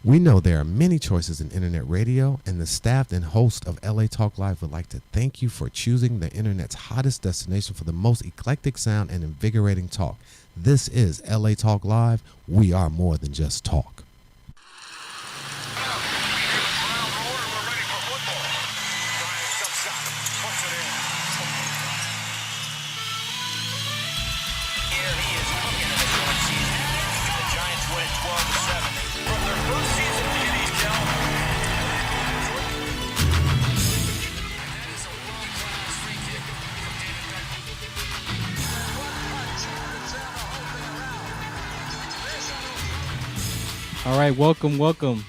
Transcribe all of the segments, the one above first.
We know there are many choices in internet radio, and the staff and host of LA Talk Live would like to thank you for choosing the internet's hottest destination for the most eclectic sound and invigorating talk. This is LA Talk Live. We are more than just talk. All right, welcome.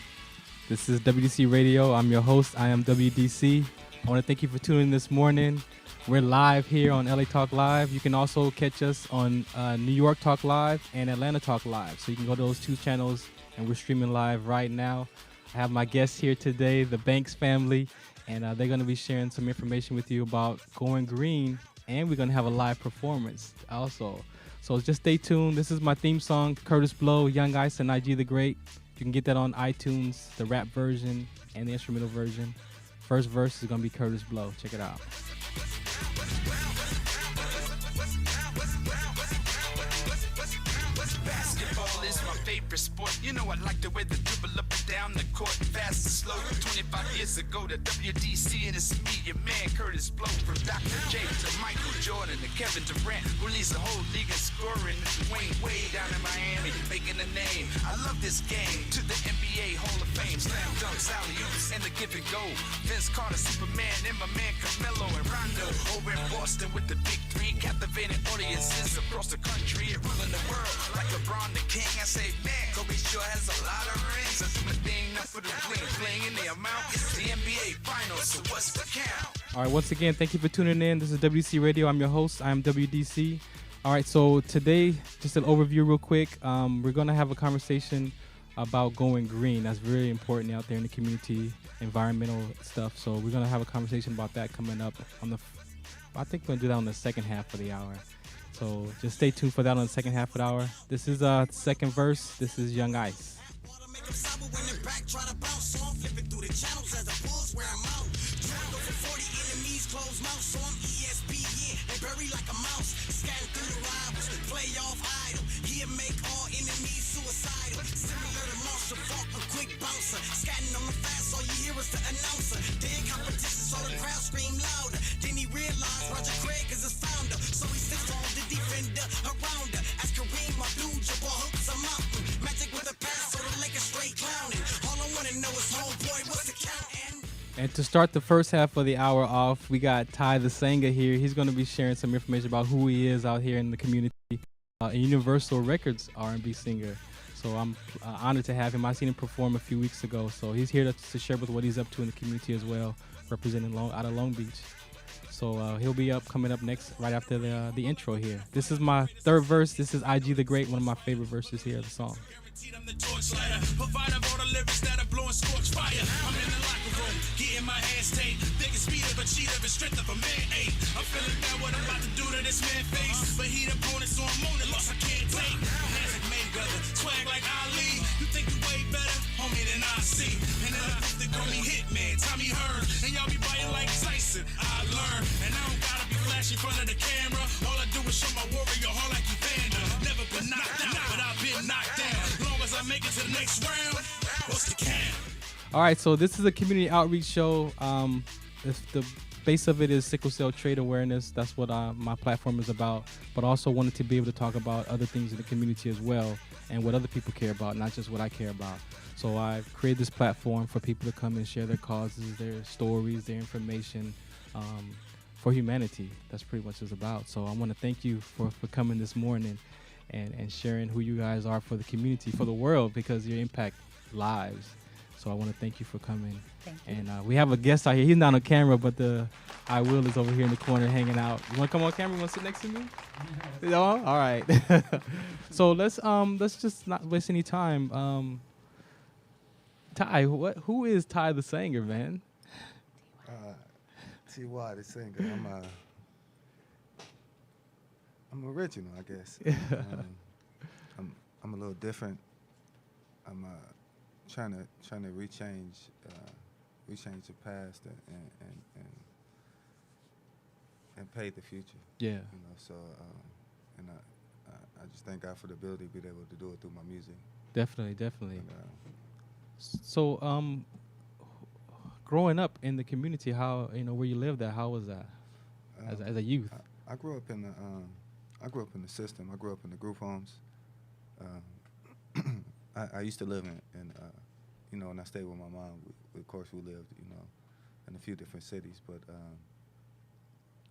This is WDC Radio. I'm your host. I am WDC. I want to thank you for tuning in this morning. We're live here on LA Talk Live. You can also catch us on New York Talk Live and Atlanta Talk Live. So you can go to those two channels, and we're streaming live right now. I have my guests here today, the Banks family, and they're going to be sharing some information with you about going green, and we're going to have a live performance also. So just stay tuned. This is my theme song, Curtis Blow, Young Ice, and IG the Great. You can get that on iTunes, the rap version and the instrumental version. First verse is going to be Curtis Blow. Check it out. Basketball is my favorite sport. You know I like the way they dribble up and down the court, fast and slow. 25 years ago, the WDC, and it's me, your man Curtis Blow. From Dr. J to Michael Jordan to Kevin Durant, who leads the whole league in scoring. It's Dwayne Wade down in Miami, making a name. I love this game. To the NBA Hall of Fame, slam dunks, alley-oops, and the give and go. Vince Carter, Superman, and my man Carmelo and Rondo over in Boston with the big three, captivating audiences across the country and ruling the world like LeBron the King. I say, man, Kobe sure has a lot of rings. I do my thing, not for the bling in the amount. It's the NBA Finals, so what's the count? All right, once again, thank you for tuning in. This is WDC Radio. I'm your host. I am WDC. All right, so today, just an overview real quick. We're going to have a conversation about going green. That's very important out there in the community, environmental stuff. So we're going to have a conversation about that coming up on I think we're going to do that on the second half of the hour. So just stay tuned for that on the second half of the hour. This is second verse. This is Young Ice. Scatting on the fast, all you hear is the announcer. Then competition, so the crowd scream louder. Then he realized Roger Craig is his founder, so he sits on the defender around her. As Kareem Abdul-Jabbar hooks a mountain, magic with a pass, so the Lakers straight clowning. All I wanna know is homeboy, what's the count? And to start the first half of the hour off, we got Ty the Singer here. He's going to be sharing some information about who he is out here in the community. A Universal Records R&B singer. So I'm honored to have him. I seen him perform a few weeks ago. So he's here to share with what he's up to in the community as well, representing out of Long Beach. So he'll be coming up next, right after the intro here. This is my third verse. This is IG the Great, one of my favorite verses here of the song. I'm the torchlighter, provider of all the lyrics that are blowing scorch fire. I'm in the locker room, getting my hands taped. Think it's speed of a cheetah, but strength of a man ain't. I'm feeling bad what I'm about to do to this man face. But he the opponent, so I'm on the loss I can't take. Hands like Mayweather, swag like Ali. You think you way better, homie, than I see. And then I think they call me Hitman, Tommy Hearn. And y'all be biting like Tyson, I learn. And I don't gotta be flashy in front of the camera. All I do is show my warrior heart like Evander. Never been knocked out, but I've been knocked down. I make it to the next round. What's the count? All right, so this is a community outreach show. The base of it is sickle cell trait awareness. That's what my platform is about. But also wanted to be able to talk about other things in the community as well and what other people care about, not just what I care about. So I've created this platform for people to come and share their causes, their stories, their information for humanity. That's pretty much what it's about. So I want to thank you for coming this morning and sharing who you guys are for the community, for the world, because you impact lives. So I want to thank you for coming. Thank you. And we have a guest out here. He's not on camera, but I Will is over here in the corner hanging out. You want to come on camera? You want to sit next to me? No? All right. So let's just not waste any time. Ty, who is Ty the Singer, man? T.Y. the singer. I'm original, I guess. I'm a little different. I'm trying to rechange the past and pave the future. Yeah. You know, so and I just thank God for the ability to be able to do it through my music. Definitely. And, So, growing up in the community, how, where you lived at, how was that as a youth? I grew up in the system. I grew up in the group homes. I used to live in when I stayed with my mom. Of course, we lived, in a few different cities, but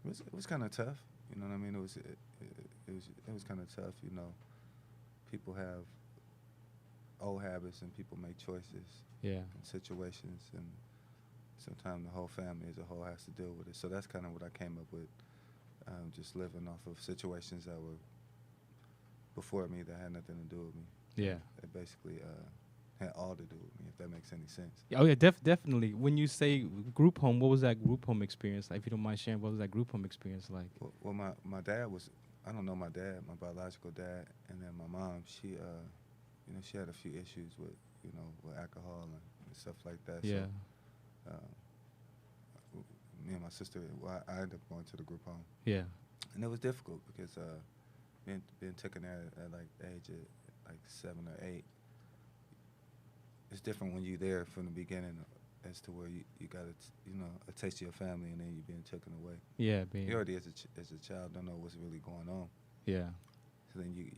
it was kind of tough. You know what I mean? It was kind of tough. You know, people have old habits and people make choices. Yeah. In situations, and sometimes the whole family as a whole has to deal with it. So that's kind of what I came up with, just living off of situations that were before me that had nothing to do with me. Yeah. It basically had all to do with me, if that makes any sense. Oh yeah, definitely. When you say group home, what was that group home experience like? If you don't mind sharing, what was that group home experience like? Well, my dad was, I don't know my dad, my biological dad, and then my mom, she had a few issues with alcohol and stuff like that. Yeah. So, me and my sister, I ended up going to the group home. Yeah. And it was difficult because being taken there at like the age of like 7 or 8, it's different when you're there from the beginning as to where you got a taste of your family and then you're being taken away. Yeah, You already as a child don't know what's really going on. Yeah. So then you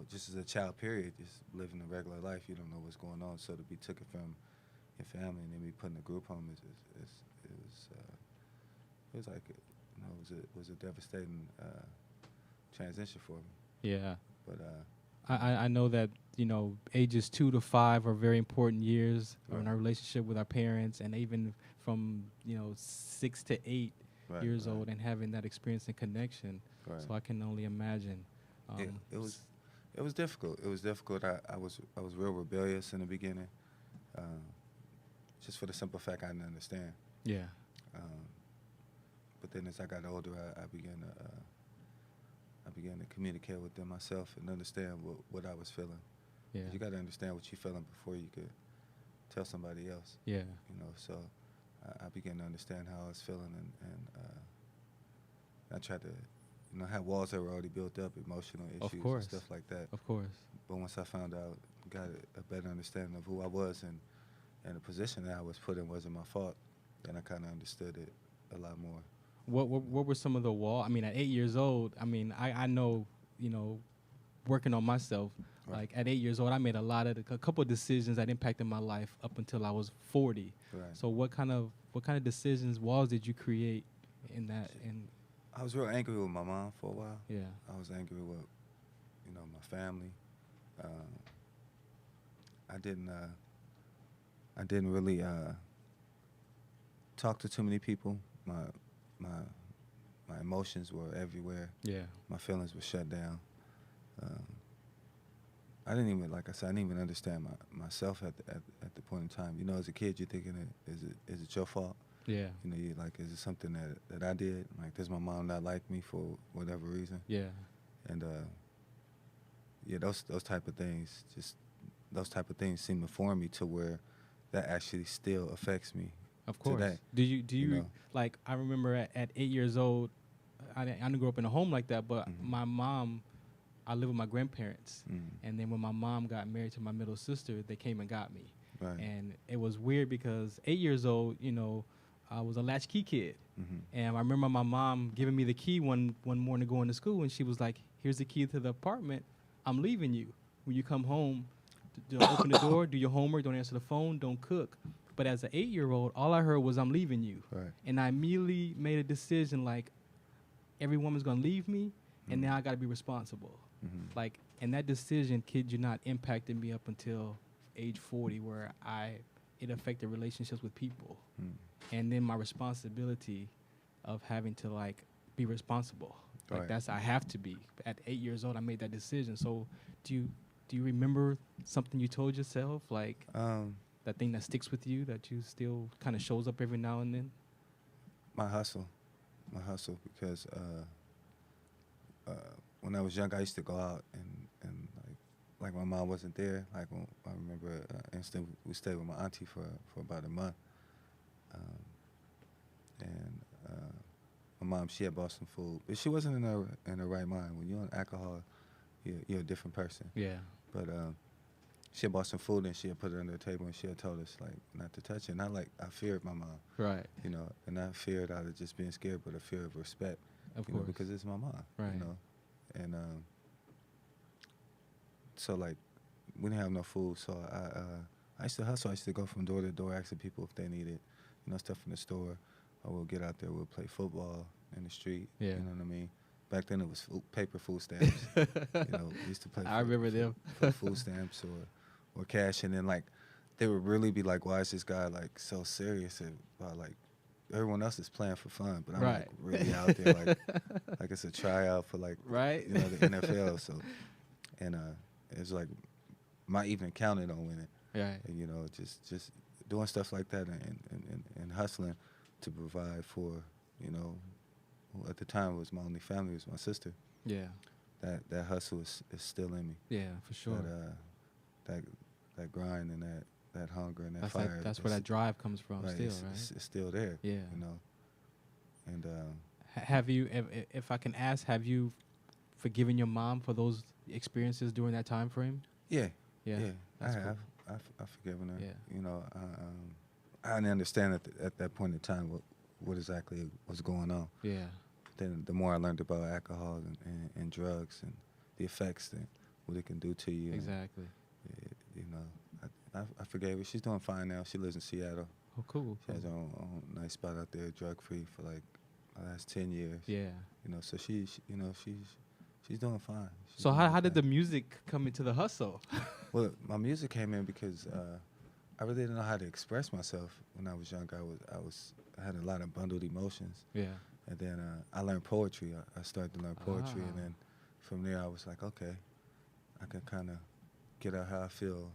just as a child period, just living a regular life, you don't know what's going on. So to be taken from your family and then be put in a group home it was a devastating transition for me. Yeah. But I know that, ages 2 to 5 are very important years in our relationship with our parents, and even from, 6 to 8 years old and having that experience and connection. Right. So I can only imagine. It was difficult. It was difficult. I was real rebellious in the beginning, just for the simple fact I didn't understand. Yeah. But then as I got older, I began to communicate with them myself and understand what I was feeling. Yeah. You got to understand what you're feeling before you could tell somebody else. Yeah. So I began to understand how I was feeling, and I tried to, have walls that were already built up, emotional issues and stuff like that. Of course. But once I found out, got a better understanding of who I was and the position that I was put in wasn't my fault, then I kind of understood it a lot more. What were some of the walls? I mean, at 8 years old, I know, working on myself, like at 8 years old, I made a couple of decisions that impacted my life up until I was 40. Right. So what kind of decisions, walls did you create in that? I was real angry with my mom for a while. Yeah. I was angry with, my family. I didn't really talk to too many people. My emotions were everywhere. Yeah. My feelings were shut down. I didn't even understand myself at the point in time. As a kid, you're thinking, is it your fault? Yeah. You're like, is it something that I did? Like, does my mom not like me for whatever reason? Yeah. And those type of things, seem to form me to where that actually still affects me. Of course. Today. Do you like? I remember at 8 years old, I didn't grow up in a home like that, but my mom, I lived with my grandparents, and then when my mom got married to my middle sister, they came and got me. Right. And it was weird because 8 years old, I was a latchkey kid, and I remember my mom giving me the key one morning going to school, and she was like, "Here's the key to the apartment. I'm leaving you. When you come home, open the door, do your homework, don't answer the phone, don't cook." But as an 8-year-old, all I heard was, "I'm leaving you." Right. And I immediately made a decision like, every woman's going to leave me, and now I got to be responsible. Like, and that decision, kid you not, impacted me up until age 40, where it affected relationships with people. And then my responsibility of having to, like, be responsible. Like, I have to be. At 8 years old, I made that decision. So do you remember something you told yourself, like, that thing that sticks with you, that you still kind of shows up every now and then? My hustle, because when I was young, I used to go out and like like my mom wasn't there. Like when, I remember instant we stayed with my auntie for about a month, and my mom, she had bought some food, but she wasn't in her right mind. When you're on alcohol, you're a different person. Yeah. But she had bought some food and she had put it under the table and she had told us like not to touch it. Not like I feared my mom, Right. you know, and not feared out of just being scared, but a fear of respect, Of you know, course. because it's my mom, Right. you know, and so like we didn't have no food, so I used to hustle. I used to go from door to door asking people if they needed, you know, stuff from the store. Or we'll get out there, we'll play football in the street. Yeah. You know what I mean? Back then it was paper food stamps. You know, we used to play I remember them. for food stamps or cash. And then, like, they would really be like, why is this guy, like, so serious about, like, everyone else is playing for fun, but I'm, Right. like, really out there, like it's a tryout for, like, Right. you know, the NFL. So, and it was like, my evening counted on winning. Right. And, you know, just doing stuff like that and hustling to provide for, you know, who at the time was my only family, was my sister. Yeah. That hustle is still in me. Yeah, for sure. That grind and that hunger and that That's fire. that's where that drive comes from. right, Still, it's, right? It's still there. Yeah. You know. And Have you, if I can ask, have you forgiven your mom for those experiences during that time frame? yeah. Yeah. I that's have. cool. I've forgiven her. Yeah. You know, I didn't understand at that point in time what exactly was going on. Yeah. Then the more I learned about alcohol and drugs and the effects and what it can do to you. Exactly. And, you know, I forgave her. She's doing fine now. She lives in Seattle. Oh, cool. She has her own nice spot out there, drug free for like the last 10 years. Yeah. You know, so she's doing fine. She's So doing how did the okay. music come into the hustle? Well, my music came in because I really didn't know how to express myself when I was young. I had a lot of bundled emotions. Yeah. And then I learned poetry. I started to learn poetry, and Ah. then from there I was like, okay, I can kind of get out how I feel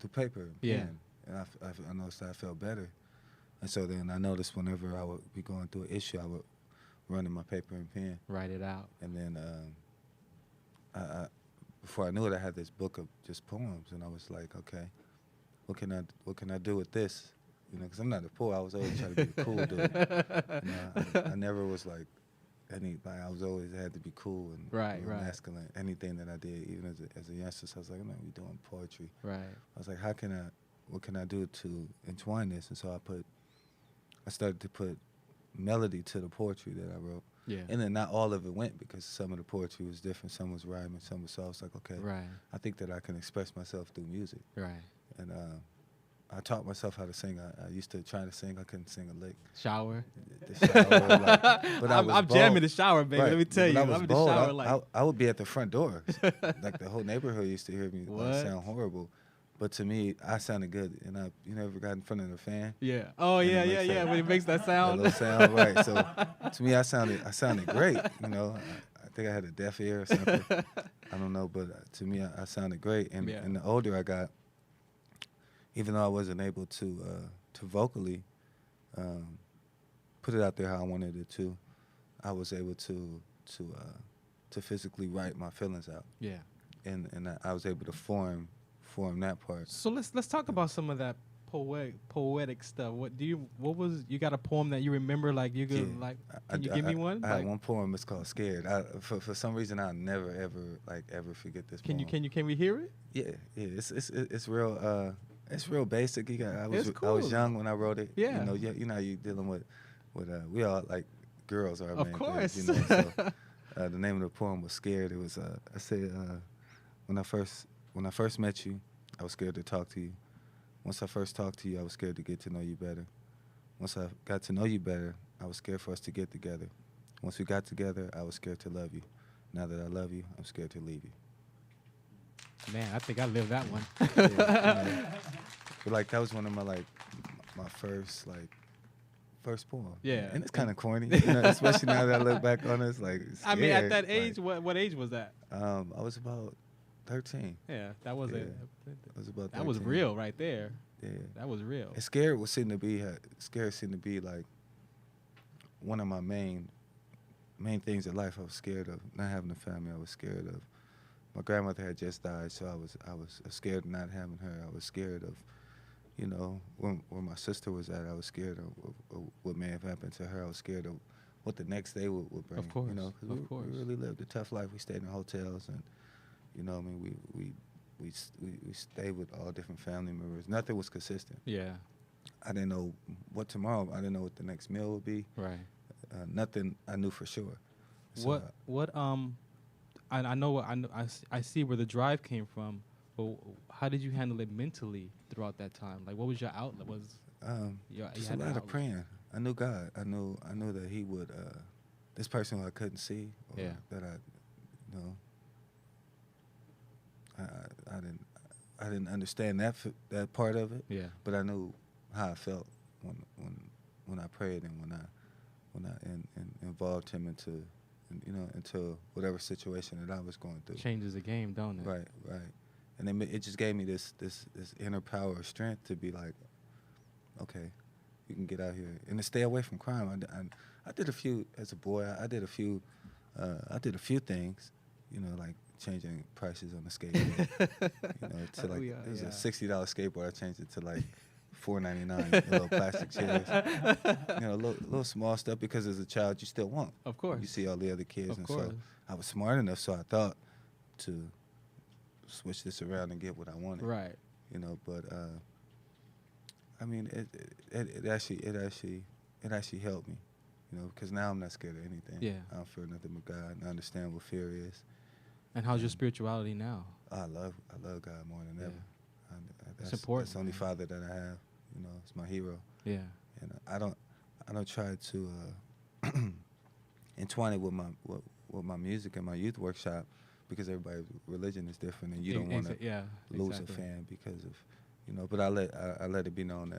through paper and Yeah. pen. And I noticed that I felt better. And so then I noticed whenever I would be going through an issue, I would run in my paper and pen. Write it out. And then I before I knew it, I had this book of just poems, and I was like, okay, what can I do with this? You know, because I'm not a poet. I was always trying to be a cool dude. You know, I never was like I was always had to be cool and Right, you know, right. masculine. Anything that I did, even as a youngster, so I was like, I'm not really doing poetry. Right. I was like, what can I do to entwine this? And so I started to put melody to the poetry that I wrote. Yeah. And then not all of it went because some of the poetry was different. Some was rhyming, some was so I was like, okay, Right. I think that I can express myself through music. Right. And I taught myself how to sing. I used to try to sing. I couldn't sing a lick. Shower. The shower, but I was I'm bold. jamming the shower, baby. Right. Let me tell When you. I was I'm in the bold, shower like. I would be at the front door. Like the whole neighborhood used to hear me What? like, sound horrible. But to me, I sounded good. And you never got in front of the fan? Yeah. Oh And it yeah, makes yeah, yeah. that- When it makes that That sound. little sound, right. So to me, I sounded great. You know, I think I had a deaf ear or something. I don't know, but to me, I sounded great. And, Yeah. and the older I got, even though I wasn't able to vocally put it out there how I wanted it to, I was able to physically write my feelings out, Yeah. and I was able to form that part. So let's talk about some of that poetic stuff. You got a poem that you remember, like you could Yeah. like can you give me one? I Like, had one poem. It's called "Scared." For some reason, I'll never ever forget this can poem. can we hear it? Yeah. It's real. It's real basic. I It's was cool. young when I wrote it. Yeah. You know, you dealing with we all like girls are our Of main course. things, you know. So the name of the poem was "Scared." It was I said when I first met you, I was scared to talk to you. Once I first talked to you, I was scared to get to know you better. Once I got to know you better, I was scared for us to get together. Once we got together, I was scared to love you. Now that I love you, I'm scared to leave you. Man, I think I lived that one. Yeah, you know. But like that was one of my first poem. Yeah. And it's kind of corny, you know, especially now that I look back on it. It's like, it's I mean, at scared, that age, like, what age was that? I was about 13. Yeah, that was Yeah. it. I was about 13. That was real right there. Yeah. That was real. And scared seemed to be like one of my main things in life. I was scared of not having a family. I was scared of my grandmother had just died, so I was scared of not having her. I was scared of, you know, where my sister was at. I was scared of what may have happened to her. I was scared of what the next day would bring. Of course, you know, 'cause of course. we really lived a tough life. We stayed in hotels, and you know, I mean, we stayed with all different family members. Nothing was consistent. Yeah. I didn't know what tomorrow. I didn't know what the next meal would be. Right. Nothing I knew for sure. So, I know I see where the drive came from, but how did you handle it mentally throughout that time? Like, what was your outlet? Just a lot of praying. I knew God. I knew that He would. This person who I couldn't see, or Yeah. that you know, I didn't understand that part of it. Yeah. But I knew how I felt when I prayed and when I involved Him into whatever situation that I was going through. Changes the game, don't it? Right. And then it just gave me this inner power of strength to be like, okay, you can get out here and to stay away from crime. I did a few as a boy. I did a few things, you know, like changing prices on the skateboard. You know, to like it was a $60 skateboard. I changed it to like $4.99. Little plastic chairs. You know, little small stuff because as a child you still want. Of course. You see all the other kids, Of and course. so I was smart enough, so I thought to switch this around and get what I wanted. Right. You know, but I mean, it actually helped me. You know, because now I'm not scared of anything. Yeah. I don't fear nothing but God, and I understand what fear is. And how's your spirituality now? I love God more than Yeah. ever. It's important, That's the only man. father that I have. You know, it's my hero. Yeah. And I don't try to entwine it with my music and my youth workshop, because everybody's religion is different, and you don't want to lose a fan because of, you know. But I let it be known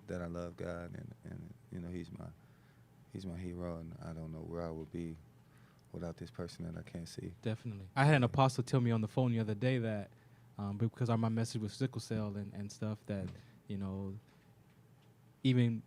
that I love God, and you know, He's my hero, and I don't know where I would be without this person that I can't see. Definitely. I had an apostle tell me on the phone the other day that because my message was sickle cell and stuff, that, you know, even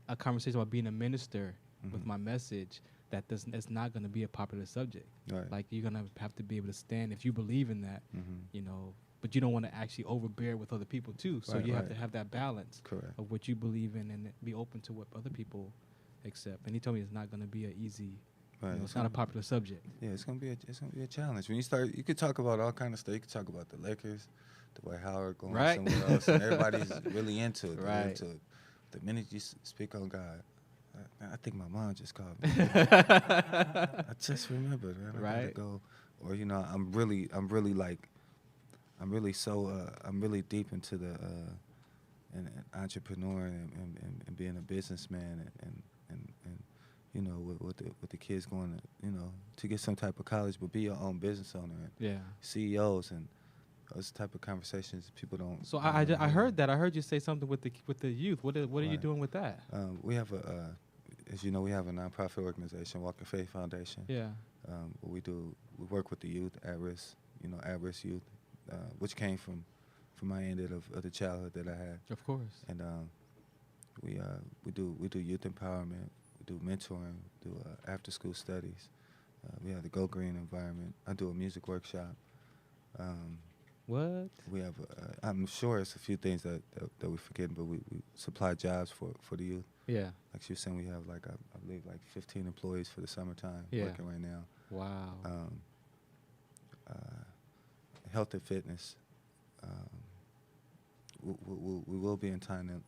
a conversation about being a minister with my message, it's not going to be a popular subject. Right. Like, you're going to have to be able to stand if you believe in that, you know, but you don't want to actually overbear with other people too. So you have to have that balance of what you believe in and be open to what other people accept. And he told me it's not going to be an easy, you know, it's not a popular subject. Yeah, it's gonna be a challenge. When you start, you could talk about all kind of stuff. You could talk about the Lakers, Dwight Howard going somewhere else, and everybody's really into it. They're into it. The minute you speak on God, I think my mom just called me. I just remembered, man. I gotta go. Or, you know, I'm really deep into the an entrepreneur and being a businessman and you know, with the kids going to, you know, to get some type of college, but be your own business owner and CEOs and those type of conversations people don't. So I heard that. I heard you say something with the youth. What are you doing with that? We have as you know, we have a nonprofit organization, Walking Faith Foundation. Yeah. We work with the youth at risk youth, which came from my end of the childhood that I had. Of course. And we do youth empowerment. We do mentoring, do after school studies. We have the Go Green environment. I do a music workshop. What? We have, I'm sure it's a few things that we're forgetting, but we supply jobs for the youth. Yeah. Like she was saying, we have I believe 15 employees for the summertime working right now. Wow. Health and fitness. We will be entwining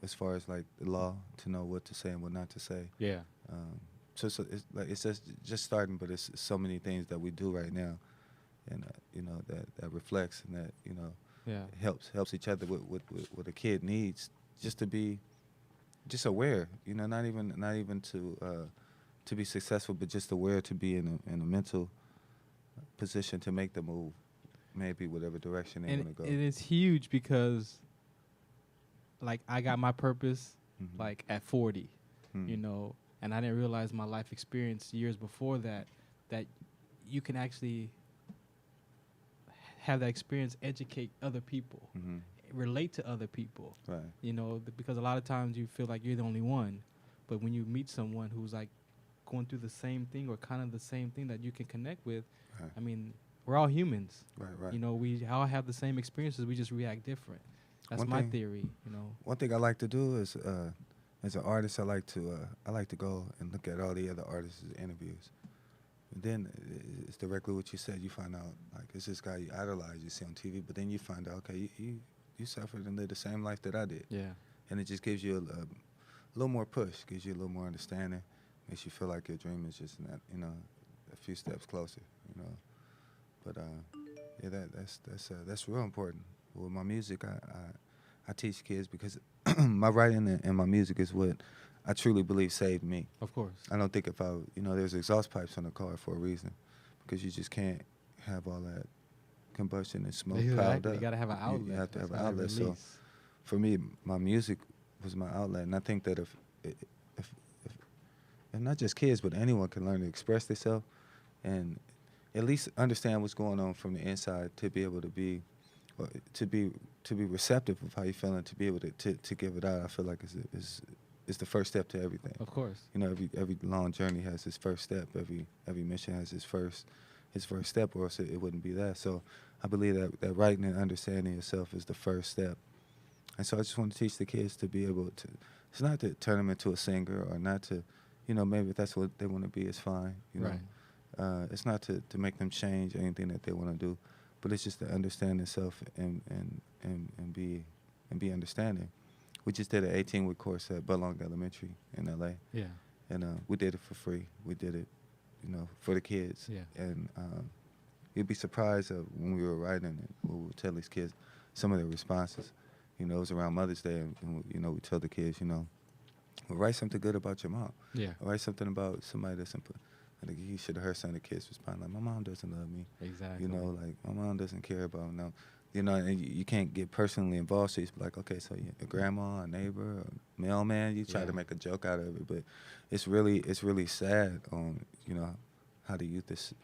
as far as like the law, to know what to say and what not to say. Yeah. So it's just starting, but it's so many things that we do right now, and you know, that reflects and that, you know, helps each other with what a kid needs, just to be just aware, you know, not even to be successful, but just aware to be in a mental position to make the move, maybe whatever direction they want to go. And it's huge because, like, I got my purpose like at 40, you know, and I didn't realize my life experience years before that you can actually have that experience, educate other people, relate to other people, you know, because a lot of times you feel like you're the only one, but when you meet someone who's like going through the same thing or kind of the same thing that you can connect with. Right. I mean, we're all humans. Right. You know, we all have the same experiences. We just react different. That's One my thing- theory. You know. One thing I like to do is, as an artist, I like to go and look at all the other artists' interviews. And then it's directly what you said. You find out, like, it's this guy you idolize, you see on TV, but then you find out, okay, you suffered and lived the same life that I did. Yeah. And it just gives you a little more push, gives you a little more understanding, makes you feel like your dream is just not, a few steps closer, But yeah, that's real important. With my music, I teach kids because my writing and my music is what I truly believe saved me. Of course. I don't think if there's exhaust pipes on the car for a reason, because you just can't have all that combustion and smoke piled up. You gotta have an outlet. You have to have an That's how outlet. it So release. for me, my music was my outlet, and I think that if not just kids, but anyone can learn to express themselves and at least understand what's going on from the inside to be able to be receptive of how you're feeling, to be able to give it out. I feel like is the first step to everything. Of course. Every long journey has its first step. Every mission has its first step, or else it wouldn't be that. So I believe that writing and understanding yourself is the first step. And so I just want to teach the kids to be able to. It's not to turn them into a singer, or not to, maybe if that's what they want to be, it's fine. Right. It's not to make them change anything that they want to do, but it's just to understand themselves and be understanding. We just did an 18-week course at Budlong Elementary in LA. Yeah. And we did it for free. We did it, for the kids. Yeah. And you'd be surprised when we were writing it, we would tell these kids some of their responses. It was around Mother's Day, and we tell the kids, well, write something good about your mom. Yeah. Or write something about somebody that's important. I think you should have heard some of the kids respond, like, my mom doesn't love me. Exactly. Like, my mom doesn't care about no. And you can't get personally involved, so you be like, okay, so a grandma, a neighbor, a mailman, you try to make a joke out of it, but it's really sad how the youth is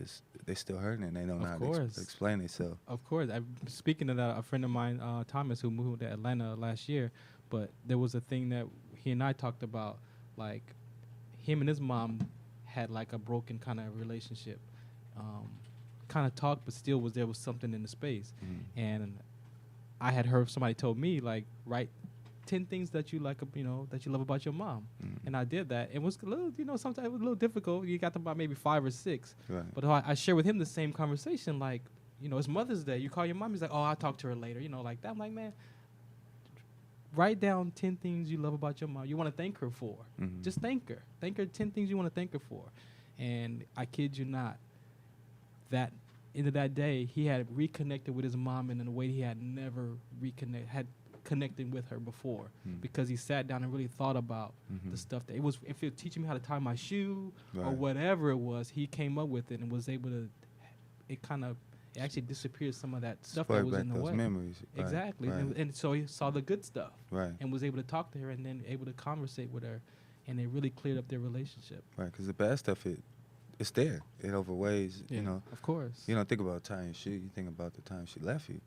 they still hurting and they don't know how to explain themselves. Of course. Speaking of that, a friend of mine, Thomas, who moved to Atlanta last year, but there was a thing that he and I talked about, like him and his mom had like a broken kind of relationship. Kind of talked, but still there was something in the space. Mm-hmm. And I had heard somebody told me, like, write 10 things that you like, that you love about your mom. Mm-hmm. And I did that. It was a little, sometimes it was a little difficult. You got to about maybe 5 or 6. Right. But I share with him the same conversation, like, it's Mother's Day. You call your mom, he's like, oh, I'll talk to her later, like that. I'm like, man, write down 10 things you love about your mom. You want to thank her for. Mm-hmm. Just thank her. Thank her 10 things you want to thank her for. And I kid you not, that end of that day, he had reconnected with his mom in a way he had never connected with her before, because he sat down and really thought about the stuff that if it was teaching me how to tie my shoe or whatever it was, he came up with it and was able to. It actually disappeared some of that stuff that was in the way. Memories. Exactly, Right. And so he saw the good stuff, Right. and was able to talk to her and then able to conversate with her, and it really cleared up their relationship. Right, because the bad stuff, it's there. It overweighs, Of course. You don't think about tying your shoe. You think about the time she left you,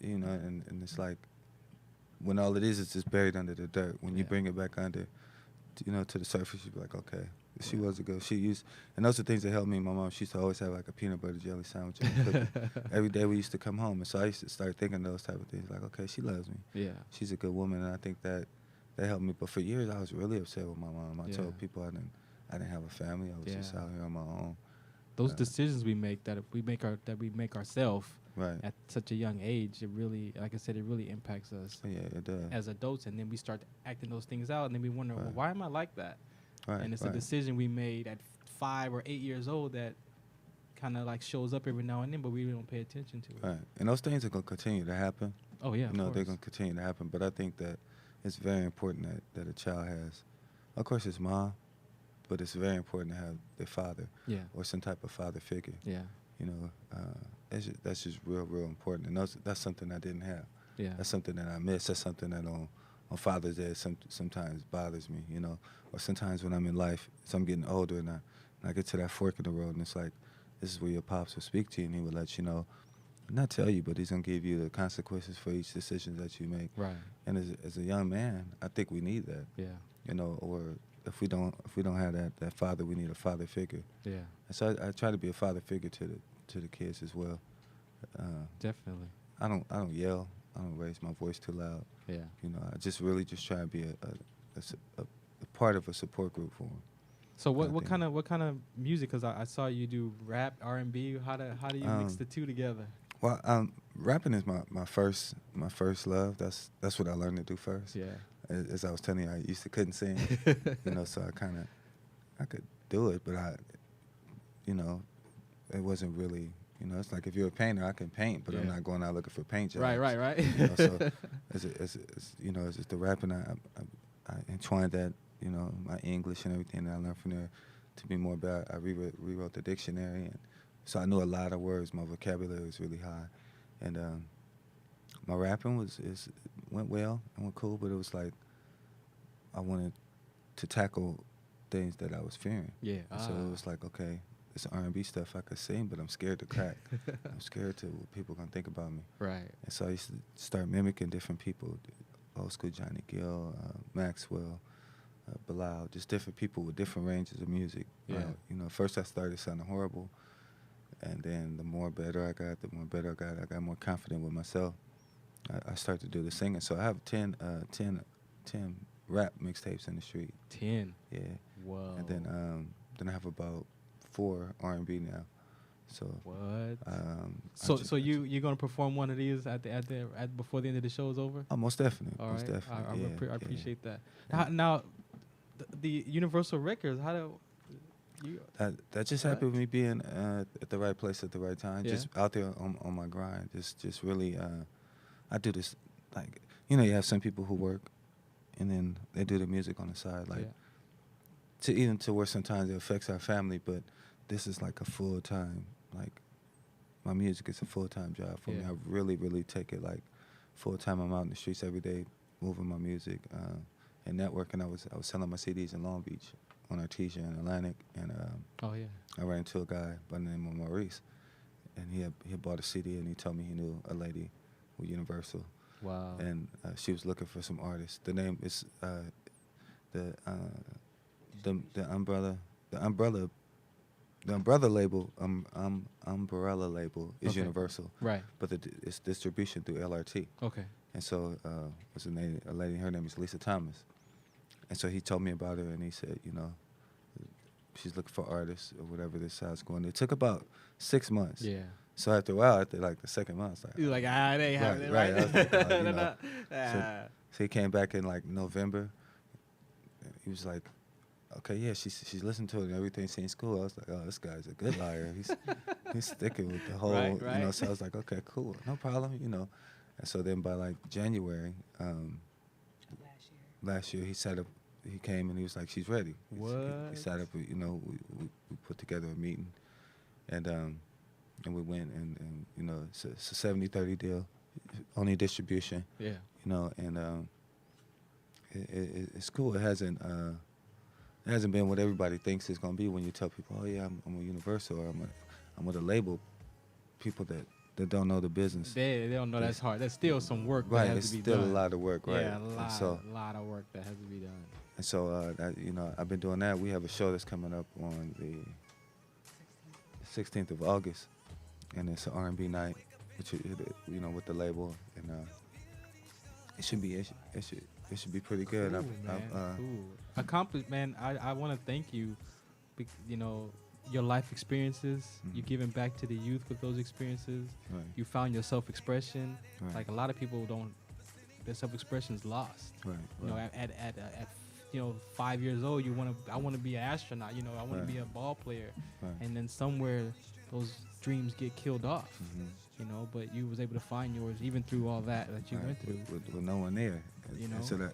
and it's like when all it is just buried under the dirt. When you bring it back under, to the surface, you be like, okay, she was a girl. She used, and those are things that helped me. My mom, she used to always have like a peanut butter jelly sandwich every day. We used to come home, and so I used to start thinking those type of things, like, okay, she loves me. Yeah. She's a good woman, and I think that helped me. But for years, I was really upset with my mom. I told people I didn't have a family. I was just out here on my own. Those decisions we make that we make ourselves Right. at such a young age, it really, like I said, it really impacts us Yeah, it does. as adults, and then we start acting those things out, and then we wonder, well, why am I like that? Right. And it's a decision we made at 5 or 8 years old that kind of like shows up every now and then, but we don't pay attention to it. Right. And those things are going to continue to happen. Oh yeah, They're going to continue to happen. But I think that it's very important that a child has, of course, his mom, but it's very important to have their father or some type of father figure. Yeah. That's just real important. And that's something I didn't have. Yeah. That's something that I miss. That's something that on Father's Day sometimes bothers me, Or sometimes when I'm in life, as I'm getting older and I get to that fork in the road, and it's like, this is where your pops will speak to you, and he will let you know, not tell you, but he's going to give you the consequences for each decision that you make. Right. And as a young man, I think we need that. Yeah. Or if we don't have that father, we need a father figure. Yeah. And so I try to be a father figure to the kids as well. Definitely. I don't yell. I don't raise my voice too loud. Yeah. You know, I just really just try to be a part of a support group for them. So what kind of music? Because I saw you do rap, R&B. How do you mix the two together? Well, rapping is my first love. That's what I learned to do first. Yeah. As I was telling you, I used to couldn't sing, you know, so I could do it, but it wasn't really, you know, it's like if you're a painter, I can paint, but I'm not going out looking for paint jobs. Right. You know, so it's the rapping, I entwined that, you know, my English and everything that I learned from there to be more about. I rewrote the dictionary, and so I knew a lot of words. My vocabulary was really high, and my rapping went well and went cool, but it was like I wanted to tackle things that I was fearing. Yeah. So it was like, okay, it's R&B stuff I could sing, but I'm scared to crack. I'm scared to what people gonna think about me. Right. And so I used to start mimicking different people, old school Johnny Gill, Maxwell, Bilal, just different people with different ranges of music. Yeah. You know, first I started sounding horrible, and then the more better I got, I got more confident with myself. I started to do the singing. So I have 10 rap mixtapes in the street. 10. Yeah. Whoa. And then I have about 4 R&B now. So what? So you're gonna perform one of these at before the end of the show is over? Oh, most definitely. All most right. definitely. I appreciate that. Now, the Universal Records. How do you? That just happened with me being at the right place at the right time. Yeah. Just out there on my grind. Just really. I do this, like, you know, you have some people who work, and then they do the music on the side, like, to where sometimes it affects our family, but this is like a full-time, like, my music is a full-time job for me. I really, really take it like full-time. I'm out in the streets every day moving my music and networking. I was selling my CDs in Long Beach on Artesia and Atlantic, and I ran into a guy by the name of Maurice, and he had bought a CD, and he told me he knew a lady with Universal. Wow. And she was looking for some artists. The name is the umbrella label. Umbrella label is Universal. Right. But it's distribution through LRT. Okay. And so was a lady. Her name is Lisa Thomas. And so he told me about her, and he said, you know, she's looking for artists or whatever. This side's going. It took about 6 months. Yeah. So after a while, after like the second month, I was like, you're like, they have it, right. right? I was like, you know. So he came back in like November. He was like, okay, yeah, she's listened to it and everything seems cool. I was like, oh, this guy's a good liar. He's sticking with the whole, right. you know. So I was like, okay, cool, no problem, you know. And so then by like January, last year he came and he was like, she's ready. What? He sat up, you know, we put together a meeting, and we went and you know, it's a 70-30 deal, only distribution. Yeah. You know, and it's cool. It hasn't been what everybody thinks it's gonna be when you tell people, oh yeah, I'm with Universal, or I'm with a label. People that don't know the business. They don't know that's hard. There's still some work Right, that has it's to be still done. a lot of work, right? Yeah, a lot of work that has to be done. And so, you know, I've been doing that. We have a show that's coming up on the 16th of August, and it's an R&B night, which you know, with the label, and it should be pretty good. Accomplished, man. I want to thank you. You know, your life experiences. Mm-hmm. You giving back to the youth with those experiences. Right. You found your self-expression. Right. Like a lot of people don't. Their self-expression is lost. Right. You know, at you know, 5 years old, I want to be an astronaut. You know, I want Right. to be a ball player. Right. And then somewhere those dreams get killed off. Mm-hmm. You know, but you was able to find yours even through all that you Right. went through. With no one there. You know? And so that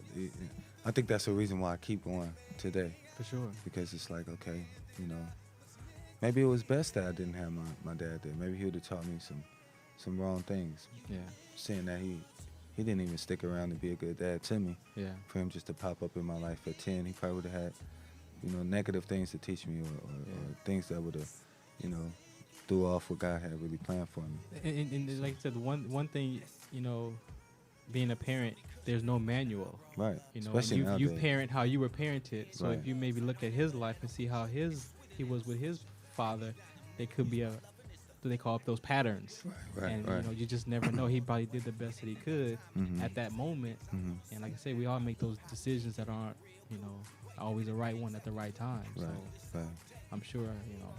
I think that's the reason why I keep going today, For sure. because it's like, okay, you know, maybe it was best that I didn't have my dad there. Maybe he would have taught me some wrong things. Yeah. Seeing that he didn't even stick around to be a good dad to me. Yeah. For him just to pop up in my life at 10, he probably would have had, you know, negative things to teach me, or things that would have, you know, threw off what God had really planned for me. And like I said, one thing, you know, being a parent, there's no manual. Right. You know, Especially and you nowadays. parent how you were parented. So Right. if you maybe look at his life and see how he was with his father, there could be what they call those patterns. Right, And right. you know, you just never know. He probably did the best that he could Mhm. at that moment. Mhm. And like I say, we all make those decisions that aren't, you know, always the right one at the right time. Right. So Right. I'm sure, you know,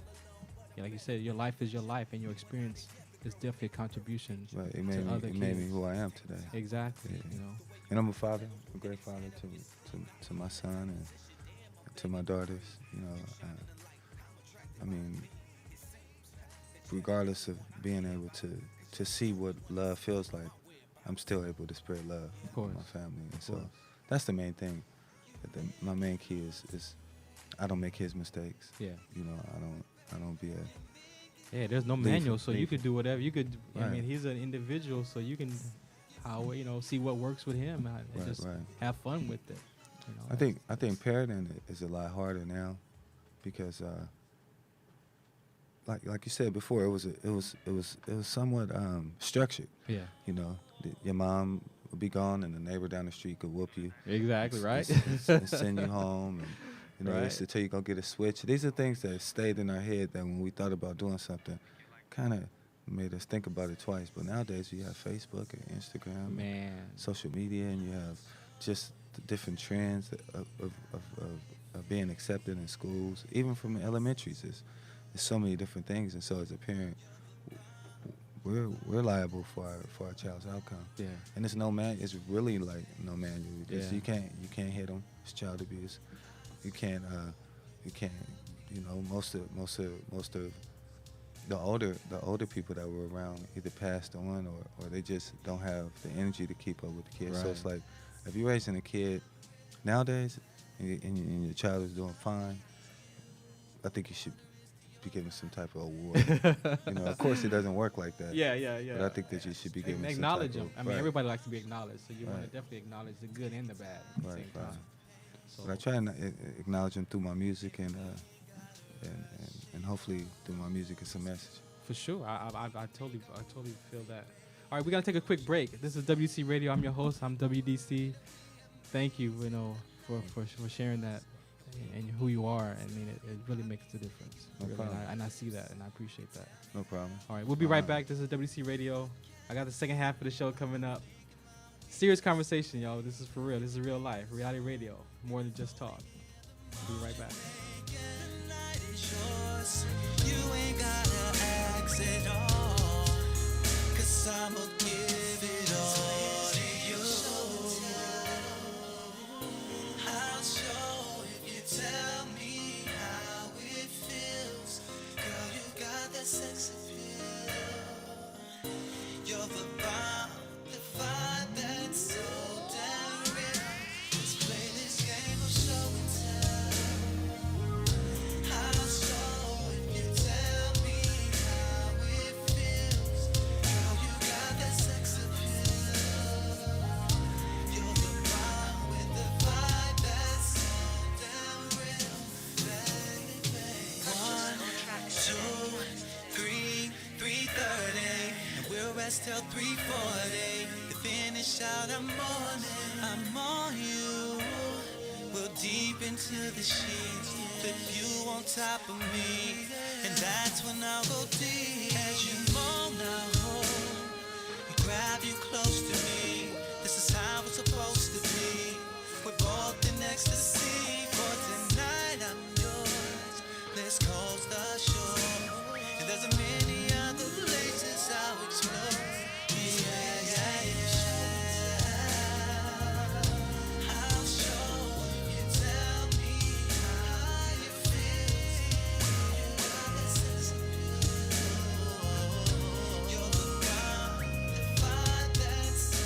yeah, like you said, your life is your life, and your experience is definitely a contribution Right. It to made me. other It kids. made me who I am today. Exactly. Yeah. You know. And I'm a father, a great father to my son and to my daughters. You know, I mean, regardless of being able to see what love feels like, I'm still able to spread love Of course. with my family. And Of so course. that's the main thing. My main key is I don't make his mistakes. Yeah. You know, I don't be a Yeah, there's no Leave- manual, so you leave. could do whatever. You could. I Right. mean, he's an individual, so you can, see what works with him, and Right, just right. have fun with it. You know, I think parenting is a lot harder now because like you said before, it was somewhat structured. Yeah. You know, your mom would be gone and the neighbor down the street could whoop you. Exactly right. And send you home, and you know, they Right. used to tell you go get a switch. These are things that stayed in our head that when we thought about doing something, kind of made us think about it twice. But nowadays you have Facebook and Instagram, and Man. social media, and you have just the different trends of being accepted in schools, even from the elementaries. There's so many different things, and so as a parent, we're liable for our child's outcome. Yeah. And it's it's really like no manual. Because Yeah. you can't hit them. It's child abuse. You can't most of the older people that were around either passed on or they just don't have the energy to keep up with the kids. So it's Right. like if you're raising a kid nowadays and your child is doing fine, I think you should be given some type of award. You know, of course it doesn't work like that. Yeah. But I think that you should be given Acknowledge some them. type I of, mean, right. everybody likes to be acknowledged, so you want to Right. definitely acknowledge the good and the bad at the Right, same right. time. So, But I try and acknowledge them through my music and hopefully through my music it's a message. for sure, I totally feel that. All right, we gotta take a quick break. This is WDC Radio. I'm your host. I'm WDC. Thank you, for sharing that and who you are. I mean, it really makes the difference. No Really, problem. and I see that, and I appreciate that. No problem. All right, we'll be right back. This is WDC Radio. I got the second half of the show coming up. Serious conversation, y'all. This is for real. This is real life. Reality radio. More than just talk. We'll be right back. You ain't gotta ask it all, 'cause I'ma give it all to you. I'll show if you tell me how it feels. Girl, you got that sex appeal. You're the bomb, the fire that's so damn real. Let's play this game of show and tell. I'll show if you tell me how it feels. Girl, you got that sex appeal. You're the bomb with the vibe that's so damn real, baby. 1, 2, 3, 3:30, and we'll rest till 3:40. To finish out our morning, I'm on you. We'll deep into the sheets, flip you on top of me, and that's when I'll go deep. As you moan, I'll hold, and grab you close to me. This is how it's supposed to be. We're both in ecstasy. For tonight, I'm yours. Let's coast the shore, and there's a many other places I'll explore. I'll show if you tell me how you feel. You're the bomb, the fire that's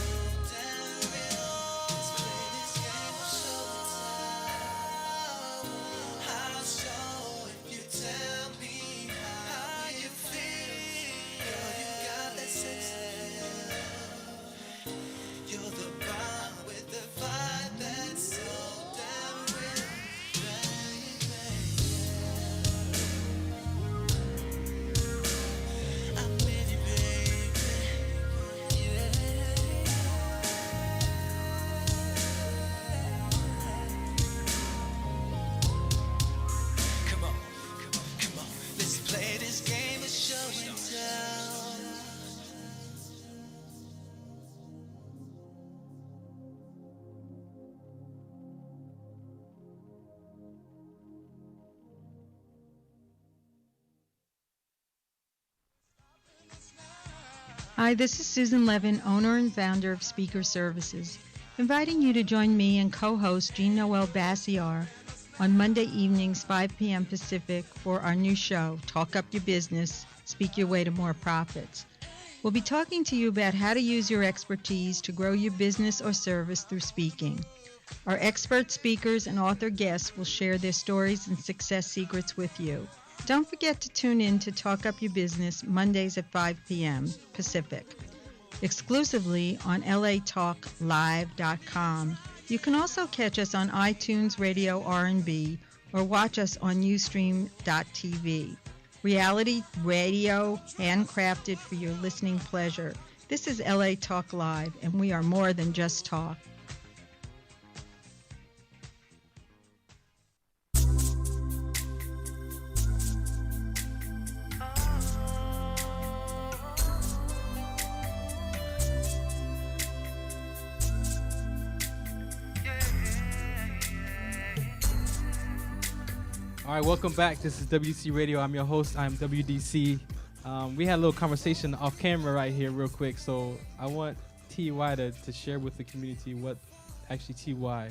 Hi, this is Susan Levin, owner and founder of Speaker Services, inviting you to join me and co-host Jean Noel Bassiar on Monday evenings, 5 p.m. Pacific, for our new show, Talk Up Your Business, Speak Your Way to More Profits. We'll be talking to you about how to use your expertise to grow your business or service through speaking. Our expert speakers and author guests will share their stories and success secrets with you. Don't forget to tune in to Talk Up Your Business Mondays at 5 p.m. Pacific, exclusively on latalklive.com. You can also catch us on iTunes Radio R&B or watch us on Ustream.tv. Reality radio, handcrafted for your listening pleasure. This is LA Talk Live, and we are more than just talk. All right, welcome back. This is WDC Radio. I'm your host. I'm WDC. We had a little conversation off camera right here real quick, so I want TY to share with the community what actually TY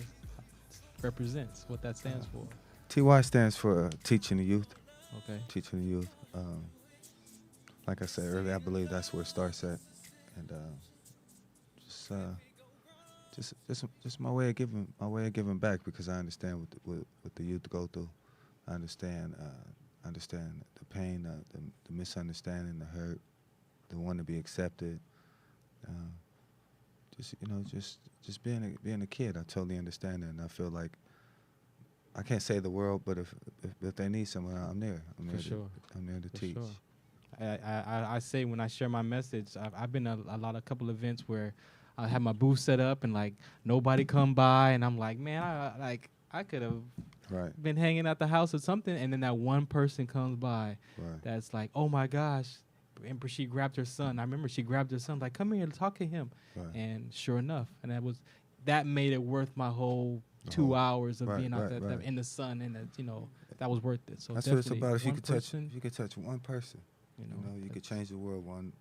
represents, what that stands for. TY stands for Teaching the Youth. Okay. Teaching the Youth. Like I said earlier, I believe that's where it starts at. And just my way of giving back, because I understand what the youth go through. I understand the pain, the misunderstanding, the hurt, the want to be accepted. Just being a kid, I totally understand it, and I feel like I can't save the world, but if they need someone, I'm there. I'm there to teach. Sure. I say when I share my message, I've been at a couple events where I have my booth set up and like nobody come by, and I'm like, man, I could have been hanging at the house or something, and then that one person comes by that's like, oh my gosh, and she grabbed her son. I remember she grabbed her son, like, come here, talk to him. And sure enough, and that made it worth my whole 2 hours of being out there in the sun, and that was worth it. So that's what it's about. If you could touch one person, you could change the world one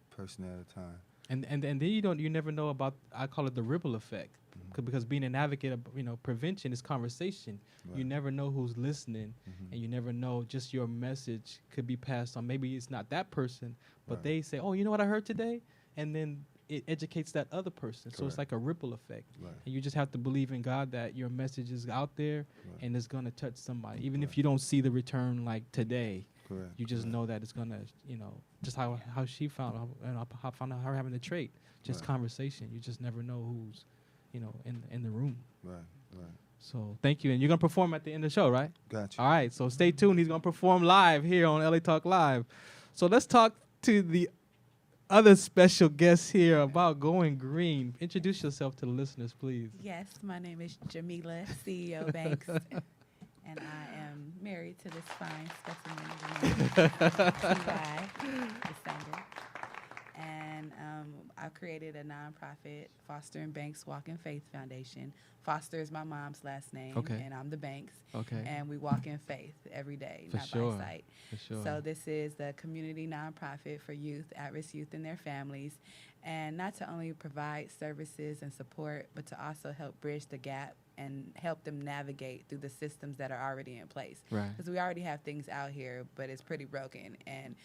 person at a time. And then you never know about, I call it the ripple effect, because being an advocate of prevention is conversation. You never know who's listening, and you never know, just your message could be passed on. Maybe it's not that person, but they say, oh, you know what I heard today, and then it educates that other person. So it's like a ripple effect, and you just have to believe in God that your message is out there and it's gonna touch somebody, even if you don't see the return like today. You just know that it's gonna, just how she found out her having the trait, just conversation. You just never know who's, in the room. Right. So thank you, and you're gonna perform at the end of the show, right? Gotcha. All right, so stay tuned. He's gonna perform live here on LA Talk Live. So let's talk to the other special guest here about going green. Introduce yourself to the listeners, please. Yes, my name is Jamila, CEO Banks. And I am married to this fine specimen, T.Y., the singer. And I've created a nonprofit, Foster and Banks Walk in Faith Foundation. Foster is my mom's last name, and I'm the Banks. And we walk in faith every day, not by sight. So this is the community nonprofit for youth, at-risk youth and their families. And not to only provide services and support, but to also help bridge the gap and help them navigate through the systems that are already in place. Because we already have things out here, but it's pretty broken. And,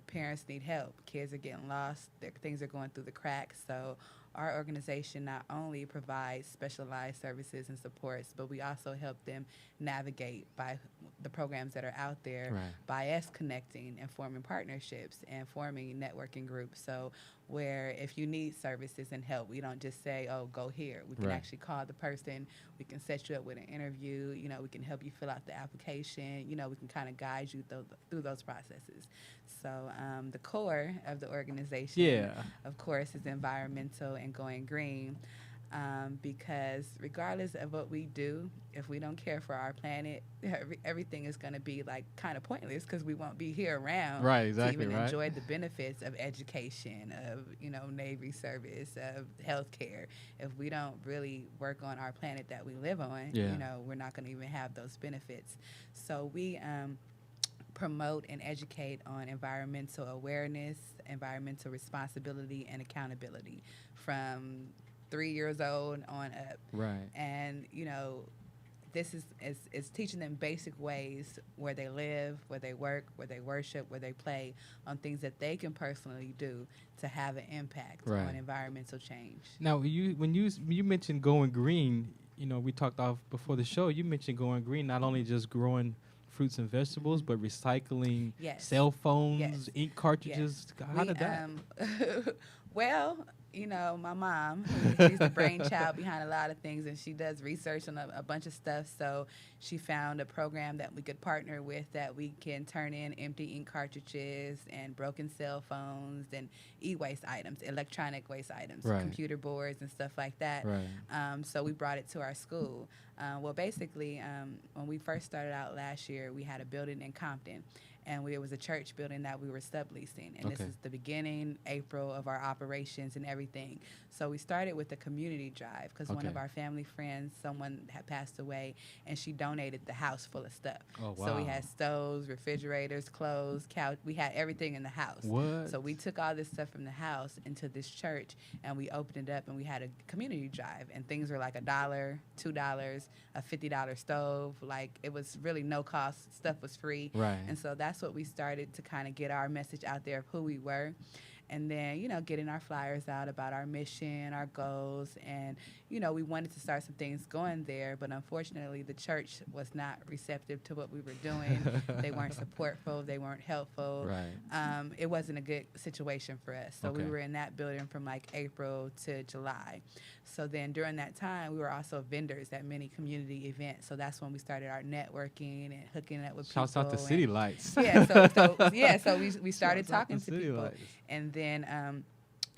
parents need help. Kids are getting lost. Things are going through the cracks. So our organization not only provides specialized services and supports, but we also help them navigate by the programs that are out there, by us connecting and forming partnerships and forming networking groups. So where if you need services and help, we don't just say, oh, go here. We can actually call the person. We can set you up with an interview. We can help you fill out the application. We can kind of guide you through those processes. So the core of the organization, of course, is environmental and going green. Because regardless of what we do, if we don't care for our planet, everything is going to be like kind of pointless, because we won't be here around to even enjoy the benefits of education, of Navy service, of healthcare. If we don't really work on our planet that we live on, we're not going to even have those benefits. So we promote and educate on environmental awareness environmental responsibility and accountability from 3 years old on up. Right. And, you know, this is teaching them basic ways where they live, where they work, where they worship, where they play, on things that they can personally do to have an impact Right. on environmental change. Now, when you mentioned going green, you know, we talked off before the show. You mentioned going green, not only just growing fruits and vegetables, but recycling Yes. cell phones, Yes. ink cartridges. How did that? Well, you know, my mom, she's the brainchild behind a lot of things, and she does research on a bunch of stuff. So she found a program that we could partner with that we can turn in empty ink cartridges and broken cell phones and e-waste items, electronic waste items, Right. computer boards and stuff like that. Right. So we brought it to our school. Well, basically, when we first started out last year, we had a building in Compton. And it was a church building that we were subleasing. And this Okay. is the beginning, April, of our operations and everything. So we started with a community drive because one of Okay. our family friends, someone had passed away, and she donated the house full of stuff. Oh, So we wow. had stoves, refrigerators, clothes, couch. We had everything in the house. What? So we took all this stuff from the house into this church, and we opened it up, and we had a community drive. And things were like $1, $2, a $50 stove. Like, it was really no cost. Stuff was free. Right. And so that's what we started to kind of get our message out there of who we were. And then, you know, getting our flyers out about our mission, our goals. And, you know, we wanted to start some things going there. But unfortunately, the church was not receptive to what we were doing. They weren't supportful. They weren't helpful. Right. It wasn't a good situation for us. So we Okay. were in that building from like April to July. So then during that time, we were also vendors at many community events. So that's when we started our networking and hooking up with Shouts people. out to and- City Lights. Yeah, so we started Shouts out talking to City people. Lights. And then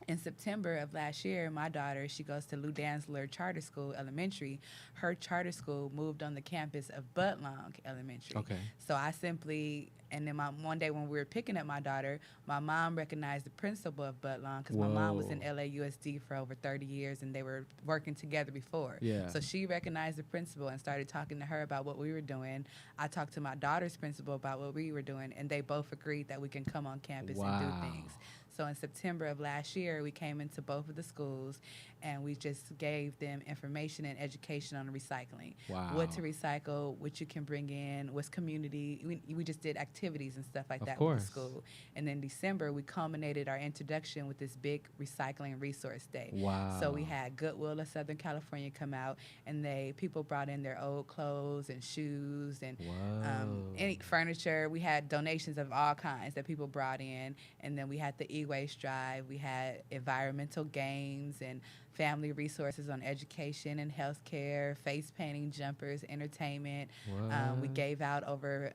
in September of last year, my daughter, she goes to Lou Danzler Charter School Elementary. Her charter school moved on the campus of Budlong Elementary. Okay. So I simply, and then one day when we were picking up my daughter, my mom recognized the principal of Budlong because my mom was in Whoa. LAUSD for over 30 years, and they were working together before. Yeah. So she recognized the principal and started talking to her about what we were doing. I talked to my daughter's principal about what we were doing, and they both agreed that we can come on campus and Wow. do things. So in September of last year, we came into both of the schools, and we just gave them information and education on recycling. Wow. What to recycle, what you can bring in, what's community. We just did activities and stuff like Of that course. with the school. And then December, we culminated our introduction with this big recycling resource day. Wow. So we had Goodwill of Southern California come out, and people brought in their old clothes and shoes and Whoa. any furniture. We had donations of all kinds that people brought in, and then we had the e-waste drive. We had environmental games and family resources on education and healthcare, face painting, jumpers, entertainment. We What? gave out over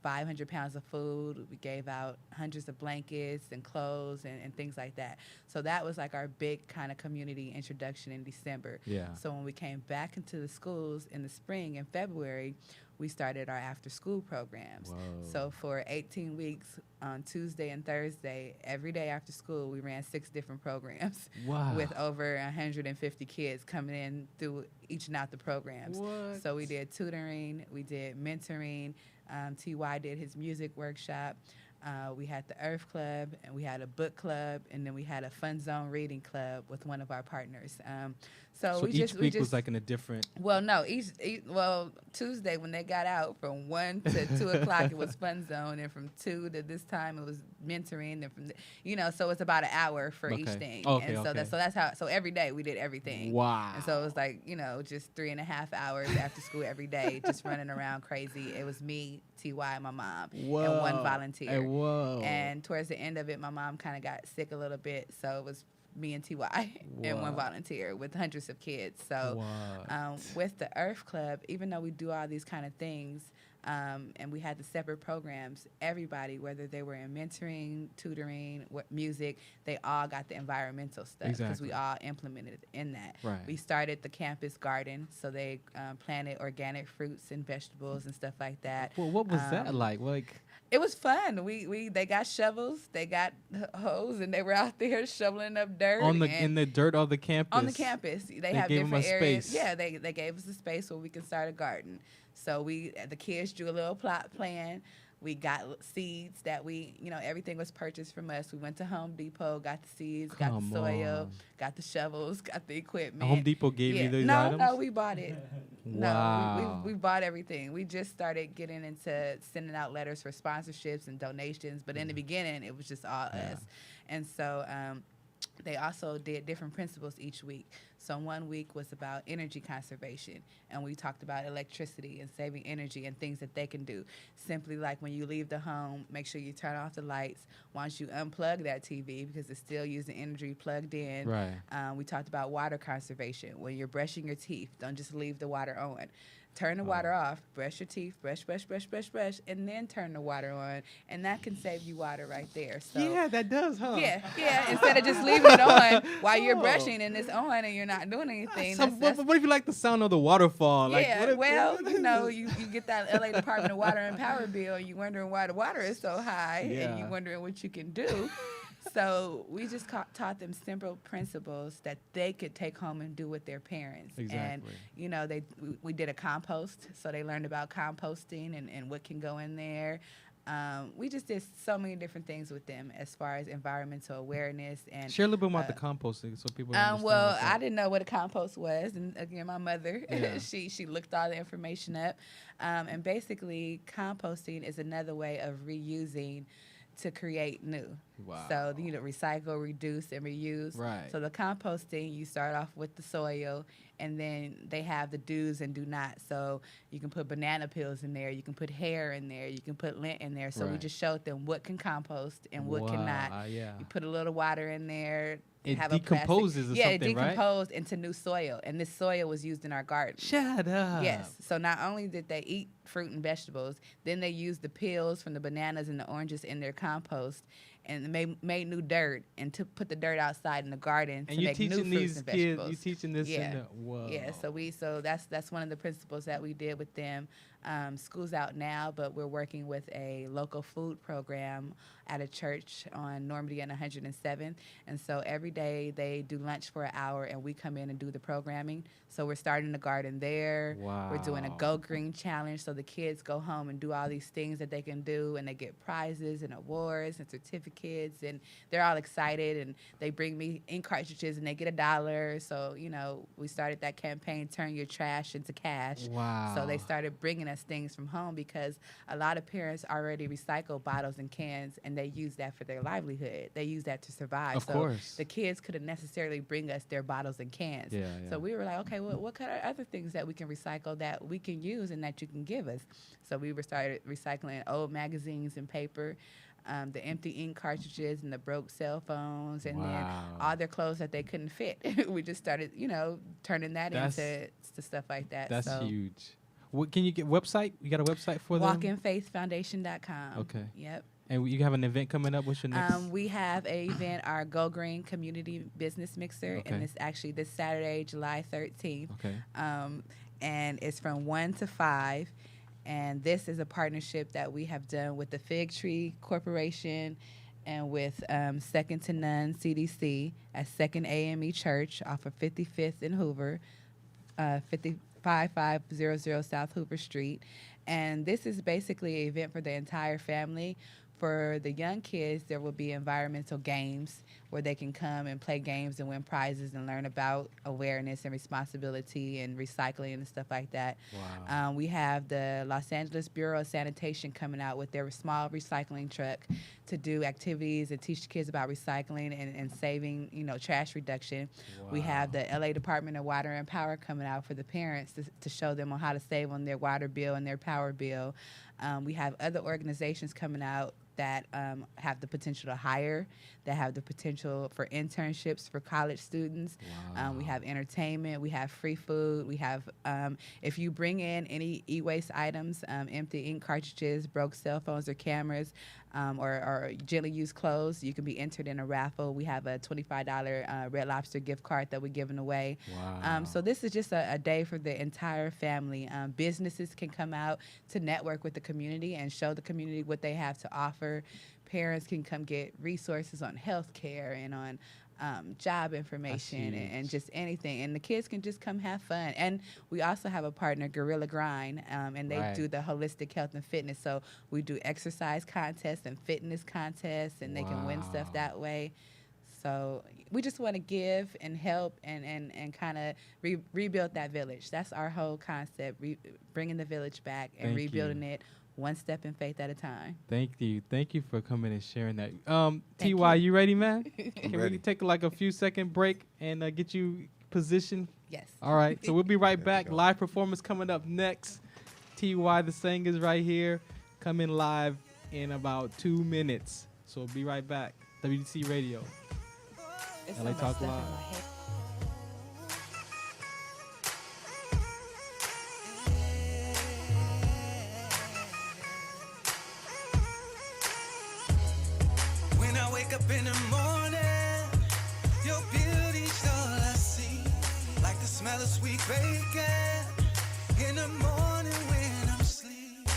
500 pounds of food. We gave out hundreds of blankets and clothes and things like that. So that was like our big kind of community introduction in December. Yeah. So when we came back into the schools in the spring, in February, we started our after-school programs. Whoa. So for 18 weeks, on Tuesday and Thursday, every day after school, we ran 6 different programs Wow. with over 150 kids coming in through each and out the programs. What? So we did tutoring, we did mentoring. T.Y. did his music workshop. We had the Earth Club, and we had a book club, and then we had a Fun Zone reading club with one of our partners. So we each just week was like in a different. well, no, Tuesday when they got out from 1 to 2 o'clock, it was Fun Zone, and from 2 to this time it was mentoring, and from so it's about an hour for each Okay. thing. Okay, and so okay. that's how. So every day we did everything. Wow. And so it was like just 3.5 hours after school every day, just running around crazy. It was me, T.Y., and my mom, and one volunteer. Hey, whoa. And towards the end of it, my mom kind of got sick a little bit, so it was me and T.Y. and one Wow. volunteer with hundreds of kids. So What? with the Earth Club, even though we do all these kind of things, and we had the separate programs, everybody, whether they were in mentoring, tutoring, music, they all got the environmental stuff because Exactly. we all implemented in that. Right. We started the campus garden, so they planted organic fruits and vegetables and stuff like that. Well, what was that like? Like, It was fun. They got shovels, they got hoes, and they were out there shoveling up dirt in the dirt of the campus. on the campus. They have gave 'em a different areas. space. Yeah, they gave us a space where we can start a garden. So the kids drew a little plot plan. We got seeds that everything was purchased from us. We went to Home Depot, got the seeds, got the soil, got the shovels, got the equipment. Home Depot gave you these items? No, we bought it. Wow. No, we bought everything. We just started getting into sending out letters for sponsorships and donations. But in the beginning, it was just all us. And so they also did different principles each week. So 1 week was about energy conservation, and we talked about electricity and saving energy and things that they can do. Simply like when you leave the home, make sure you turn off the lights. Once you unplug that TV, because it's still using energy plugged in. Right. We talked about water conservation. When you're brushing your teeth, don't just leave the water on. Turn the water off, brush your teeth, brush, and then turn the water on, and that can save you water right there. So yeah, that does, huh? Yeah. Instead of just leaving it on while you're brushing and it's on and you're not doing anything. What if you like the sound of the waterfall? Like, you get that LA Department of Water and Power bill, and you're wondering why the water is so high, and you're wondering what you can do. So we just taught them simple principles that they could take home and do with their parents. Exactly. And, we did a compost, so they learned about composting and what can go in there. We just did so many different things with them as far as environmental awareness. And share a little bit about the composting so people understand. Well, I didn't know what a compost was. And again, my mother, she looked all the information up. And basically, composting is another way of reusing to create new. Wow. So, recycle, reduce, and reuse. Right. So the composting, you start off with the soil, and then they have the do's and do not. So you can put banana peels in there, you can put hair in there, you can put lint in there. So we just showed them what can compost and what cannot. You put a little water in there. It decomposes or something, it decomposed into new soil, and this soil was used in our garden. Shut up. Yes. So not only did they eat fruit and vegetables, then they used the peels from the bananas and the oranges in their compost, and made new dirt and put the dirt outside in the garden to make new fruits and vegetables. You teaching this? Whoa. Yeah. So that's one of the principles that we did with them. School's out now, but we're working with a local food program at a church on Normandy and 107th. And so every day they do lunch for an hour, and we come in and do the programming. So we're starting the garden there. Wow. We're doing a Go Green Challenge, so the kids go home and do all these things that they can do, and they get prizes and awards and certificates, and they're all excited, and they bring me ink cartridges, and they get $1. So, we started that campaign, Turn Your Trash into Cash. Wow. So they started bringing us things from home because a lot of parents already recycle bottles and cans, and they use that for their livelihood. They use that to survive. Of course. The kids couldn't necessarily bring us their bottles and cans. Yeah. So we were like, okay, well, what kind of other things that we can recycle that we can use and that you can give us? So we started recycling old magazines and paper, the empty ink cartridges and the broke cell phones, and then all their clothes that they couldn't fit. We just started, turning that into stuff like that. That's huge. What can you get website? You got a website for them? WalkinFaithFoundation.com. Okay. Yep. And you have an event coming up. What's your next? We have an event, our Go Green Community Business Mixer, and it's actually this Saturday, July 13th. Okay. And it's from 1 to 5. And this is a partnership that we have done with the Fig Tree Corporation and with Second to None CDC at Second AME Church off of 55th and Hoover, 5500 South Hoover Street. And this is basically an event for the entire family. For the young kids, there will be environmental games where they can come and play games and win prizes and learn about awareness and responsibility and recycling and stuff like that. Wow. We have the Los Angeles Bureau of Sanitation coming out with their small recycling truck to do activities and teach the kids about recycling and saving, trash reduction. Wow. We have the LA Department of Water and Power coming out for the parents to show them on how to save on their water bill and their power bill. We have other organizations coming out that have the potential to hire, that have the potential for internships for college students. Wow. We have entertainment. We have free food. We have, if you bring in any e-waste items, empty ink cartridges, broke cell phones or cameras, or gently used clothes, you can be entered in a raffle. We have a $25 Red Lobster gift card that we're giving away. Wow. So this is just a day for the entire family. Businesses can come out to network with the community and show the community what they have to offer. Parents can come get resources on health care and on job information and just anything. And the kids can just come have fun. And we also have a partner, Gorilla Grind, and they do the holistic health and fitness. So we do exercise contests and fitness contests, and they can win stuff that way. So we just want to give and help and kind of rebuild that village. That's our whole concept, bringing the village back and rebuilding it one step in faith at a time. Thank you. Thank you for coming and sharing that. T.Y., you ready, man? Can we take like a few second break and get you positioned? Yes. All right. So we'll be right back. Live performance coming up next. T.Y. the Singer's right here, coming live in about 2 minutes. So we'll be right back. WDC Radio. LA Talk Live. When I wake up in the morning, your beauty's all I see. Like the smell of sweet bacon in the morning when I'm asleep.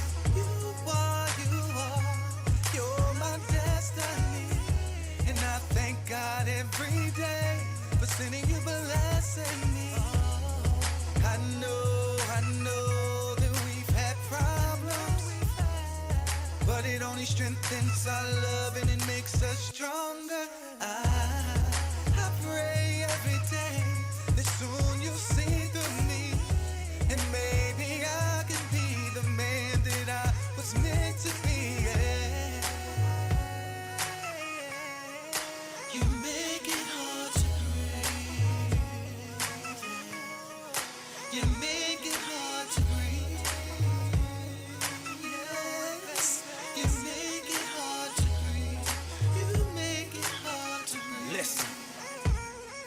You're my destiny. And I thank God every day for sending you blessing me. I know that we've had problems, but it only strengthens our love and it makes us stronger. I pray every day that soon you'll see through me, and maybe I can be the man that I was meant to be. Yeah. You make it hard to breathe. You make it hard to breathe. Yes. You make it hard to breathe. You make it hard to breathe. Listen.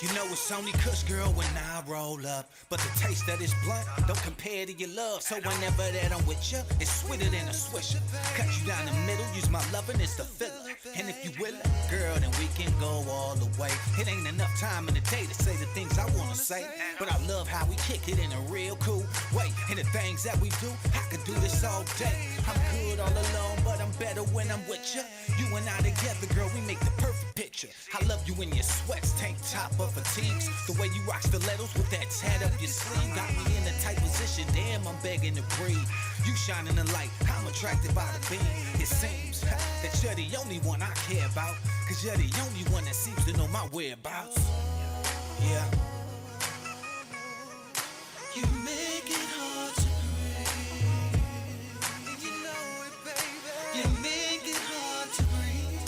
You know it's only kush, girl, when I roll up. But the taste of this blunt don't compare to your love. So whenever that I'm with you, it's sweeter than a swisher. Cut you down the middle, use my loving as the filler. And if you will, girl, then we can go all the way. It ain't enough time in the day to say the things I wanna say, but I love how we kick it in a real cool way. And the things that we do, I could do this all day. I'm good all alone, but I'm better when I'm with you. You and I together, girl, we make the perfect picture. I love you in your sweats, tank top or fatigues. The way you rock stilettos with that tat up your sleeve got me in a tight position. Damn, I'm begging to breathe. You shining the light, I'm attracted by the beam. It seems that you're the only one I care about, cause you're the only one that seems to know my whereabouts. Yeah. You make it hard to breathe. You know it, baby. You make it hard to breathe.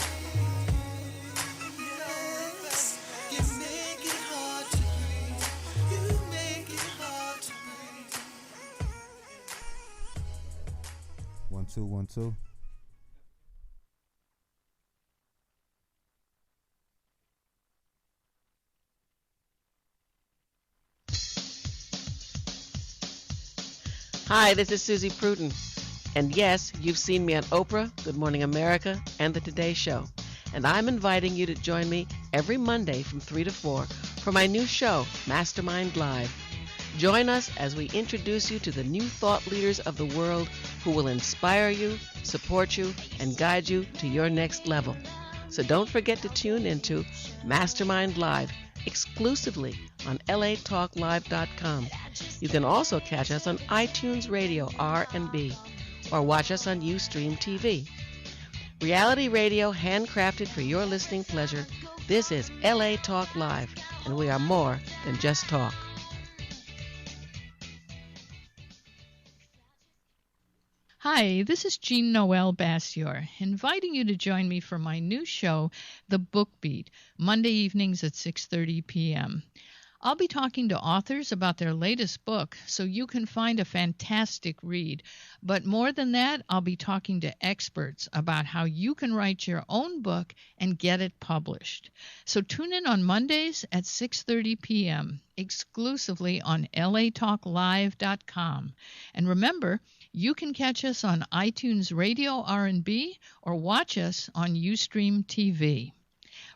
Yes. You make it hard to breathe. You make it hard to breathe. 1 2 1 2. Hi, this is Susie Pruden. And yes, you've seen me on Oprah, Good Morning America, and The Today Show. And I'm inviting you to join me every Monday from 3 to 4 for my new show, Mastermind Live. Join us as we introduce you to the new thought leaders of the world who will inspire you, support you, and guide you to your next level. So don't forget to tune into Mastermind Live exclusively on latalklive.com. You can also catch us on iTunes Radio R&B or watch us on Ustream TV. Reality radio handcrafted for your listening pleasure. This is LA Talk Live, and we are more than just talk. Hi, this is Jean Noel Bassior, inviting you to join me for my new show, The Book Beat, Monday evenings at 6:30 p.m. I'll be talking to authors about their latest book so you can find a fantastic read. But more than that, I'll be talking to experts about how you can write your own book and get it published. So tune in on Mondays at 6:30 p.m. exclusively on latalklive.com. And remember, you can catch us on iTunes Radio R&B or watch us on Ustream TV.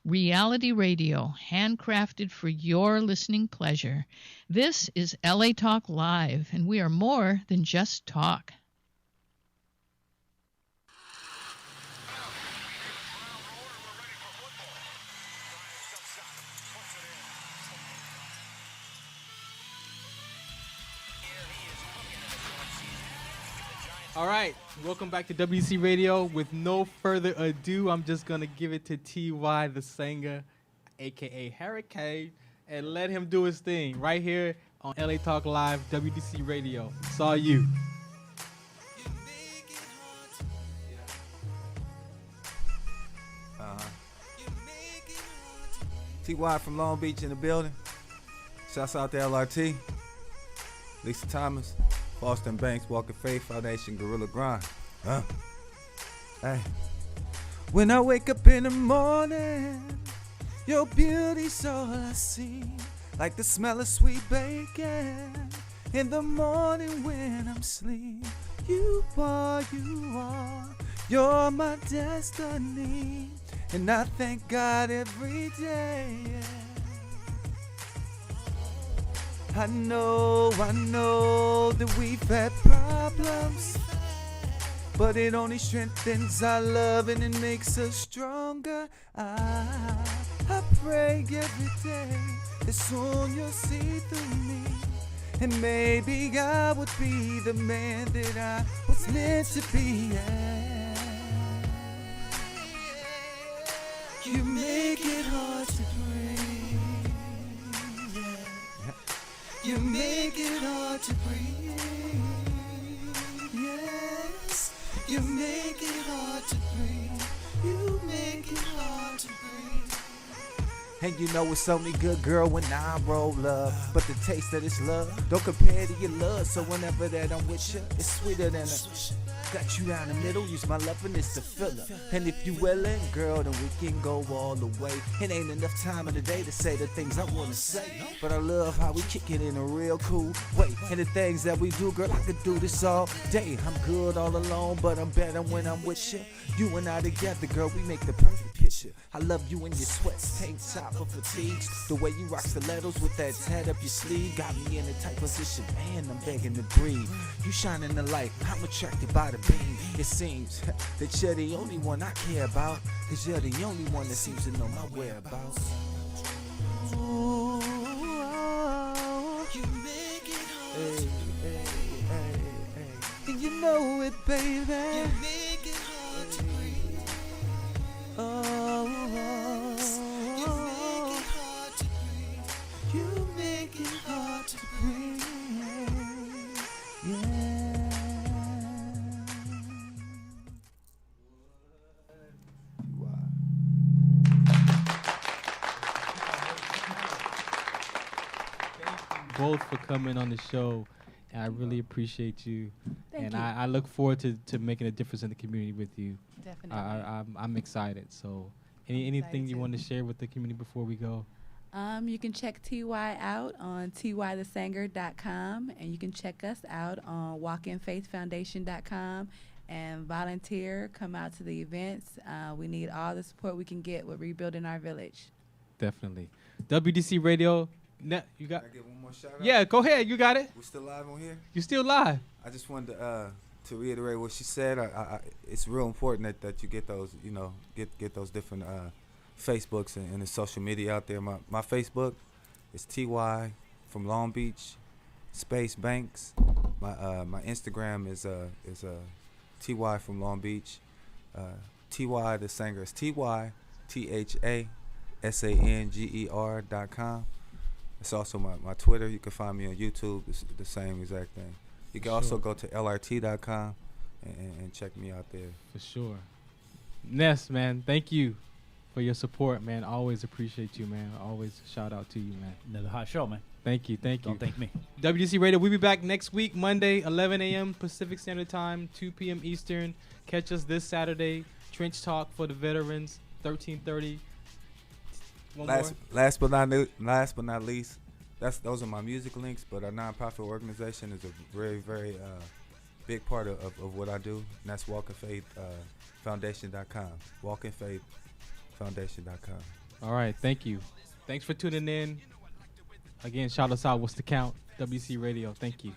Reality radio, handcrafted for your listening pleasure. This is LA Talk Live, and we are more than just talk. All right, welcome back to WDC Radio. With no further ado, I'm just going to give it to T.Y. the singer, a.k.a. Hurricane, and let him do his thing right here on LA Talk Live, WDC Radio. It's all you. T.Y. from Long Beach in the building. Shouts out to LRT, Lisa Thomas, Boston Banks, Walker Faith Foundation, Gorilla Grind. Hey. When I wake up in the morning, your beauty's all I see. Like the smell of sweet bacon in the morning when I'm asleep. You are, you're my destiny. And I thank God every day. I know that we've had problems, but it only strengthens our love and it makes us stronger. I pray every day that soon you'll see through me, and maybe I would be the man that I was meant to be. You make it hard to breathe. You make it hard to breathe. Yes, you make it hard to breathe. You make it hard to breathe. And you know it's only good, girl, when I roll up. But the taste of this love don't compare to your love. So whenever that I'm with you, it's sweeter than a... Got you down the middle, use my lovingness to fill up. And if you willing, girl, then we can go all the way. It ain't enough time in the day to say the things I wanna say, but I love how we kick it in a real cool way. And the things that we do, girl, I could do this all day. I'm good all alone, but I'm better when I'm with you. You and I together, girl, we make the perfect picture. I love you in your sweats, tank top or fatigues. The way you rock stilettos with that tat up your sleeve got me in a tight position, man, I'm begging to breathe. You shining the light, I'm attracted by the beam. It seems that you're the only one I care about, cause you're the only one that seems to know my whereabouts. Ooh, you make it hard to breathe. And you know it, baby. You make it hard to breathe. Oh, you make it hard to breathe. You make it hard to breathe. Yeah. Both for coming on the show, and I really appreciate you. Thank you. I look forward to making a difference in the community with you. Definitely. I'm excited. So, anything excited you too. want to share with the community before we go? You can check TY out on tythesanger.com, and you can check us out on walkinfaithfoundation.com and volunteer. Come out to the events. We need all the support we can get with rebuilding our village. Definitely. WDC Radio. You got? Can I get one more shout out? Yeah, go ahead. You got it. We're still live on here? You still live. I just wanted to reiterate what she said. It's real important that you get those, get those different Facebooks and the social media out there. My Facebook is TY from Long Beach, Space Banks. My Instagram is TY from Long Beach. TY the singer is TYTHASANGER.com. It's also my Twitter. You can find me on YouTube. It's the same exact thing. You can also go to LRT.com and check me out there. For sure. Ness, man, thank you for your support, man. Always appreciate you, man. Always shout out to you, man. Another hot show, man. Thank you. Don't thank me. WDC Radio, we'll be back next week, Monday, 11 a.m. Pacific Standard Time, 2 p.m. Eastern. Catch us this Saturday. Trench Talk for the veterans, 13:30. Last but not least, those are my music links. But our nonprofit organization is a very, very big part of what I do, and that's walkinfaithfoundation.com. Walkinfaithfoundation.com. All right, thank you. Thanks for tuning in. Again, shout us out. What's the count? WC Radio. Thank you.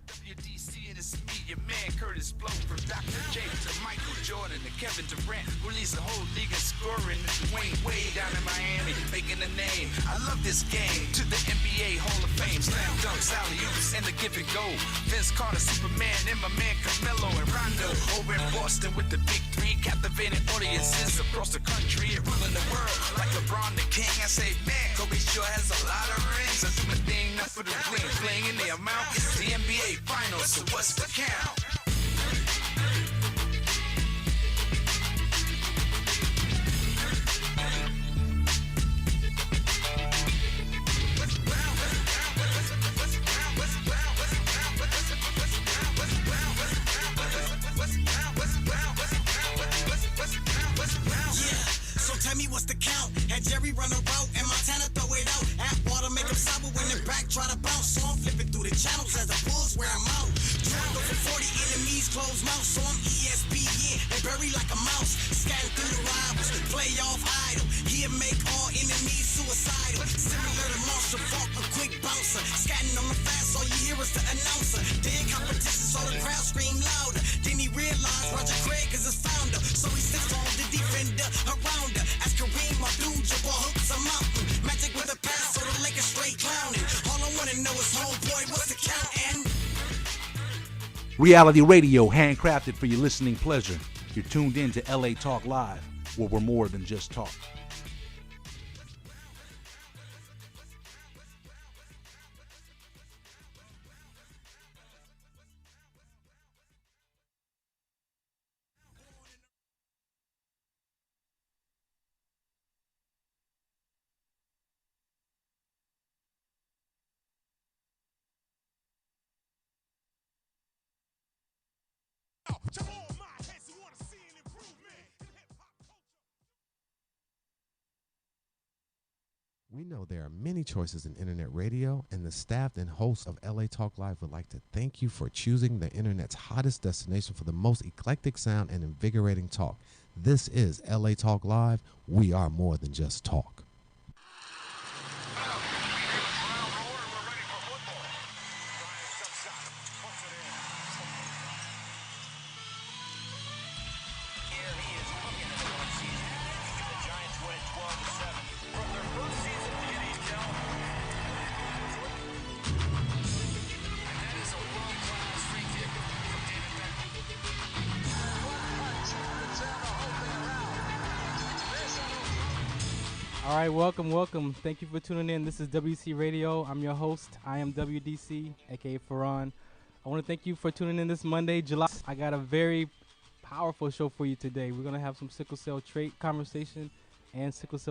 WDC and it's me, your man Curtis Blow, from Dr. J to Michael Jordan to Kevin Durant, who leads the whole league in scoring. Dwayne Wade down in Miami, making a name. I love this game. To the NBA Hall of Fame, game, slam dunks, alley-oops, and the give and go. Vince Carter, Superman, and my man Carmelo and Rondo. Over in Boston with the big three, captivating audiences across the country and ruling the world like LeBron the King. I say, man, Kobe sure has a lot of rings. I do my thing, not for the bling, bling in the amount. It's the NBA Finals, so what's the count? Tell me what's the count? Had Jerry run a route and Montana throw it out. Atwater make him sour when the back try to bounce. So I'm flipping through the channels as the Bulls wear him out. Trying to go for 40 enemies, closed mouth. So I'm ESPN and bury like a mouse. Scatting through the rivals, playoff idol. He'll make all enemies suicidal. Similar to Marshall Falk, a quick bouncer. Scatting on the fast, all you hear is the announcer. Then competition, so the crowd scream louder. Then he realized Roger Craig is his founder. So he sits on the defender around her. As Kareem Abdul-Jabbar hooks a mountain. Magic with a pass, so the Lakers straight clowning. All I wanna know is, homeboy, what's the count? And Reality radio, handcrafted for your listening pleasure. You're tuned in to LA Talk Live, where we're more than just talk. We know there are many choices in internet radio, and the staff and hosts of LA Talk Live would like to thank you for choosing the internet's hottest destination for the most eclectic sound and invigorating talk. This is LA Talk Live. We are more than just talk. All right, welcome. Thank you for tuning in. This is WDC Radio. I'm your host. I am WDC, aka Farhan. I want to thank you for tuning in this Monday, July. I got a very powerful show for you today. We're going to have some sickle cell trait conversation and sickle cell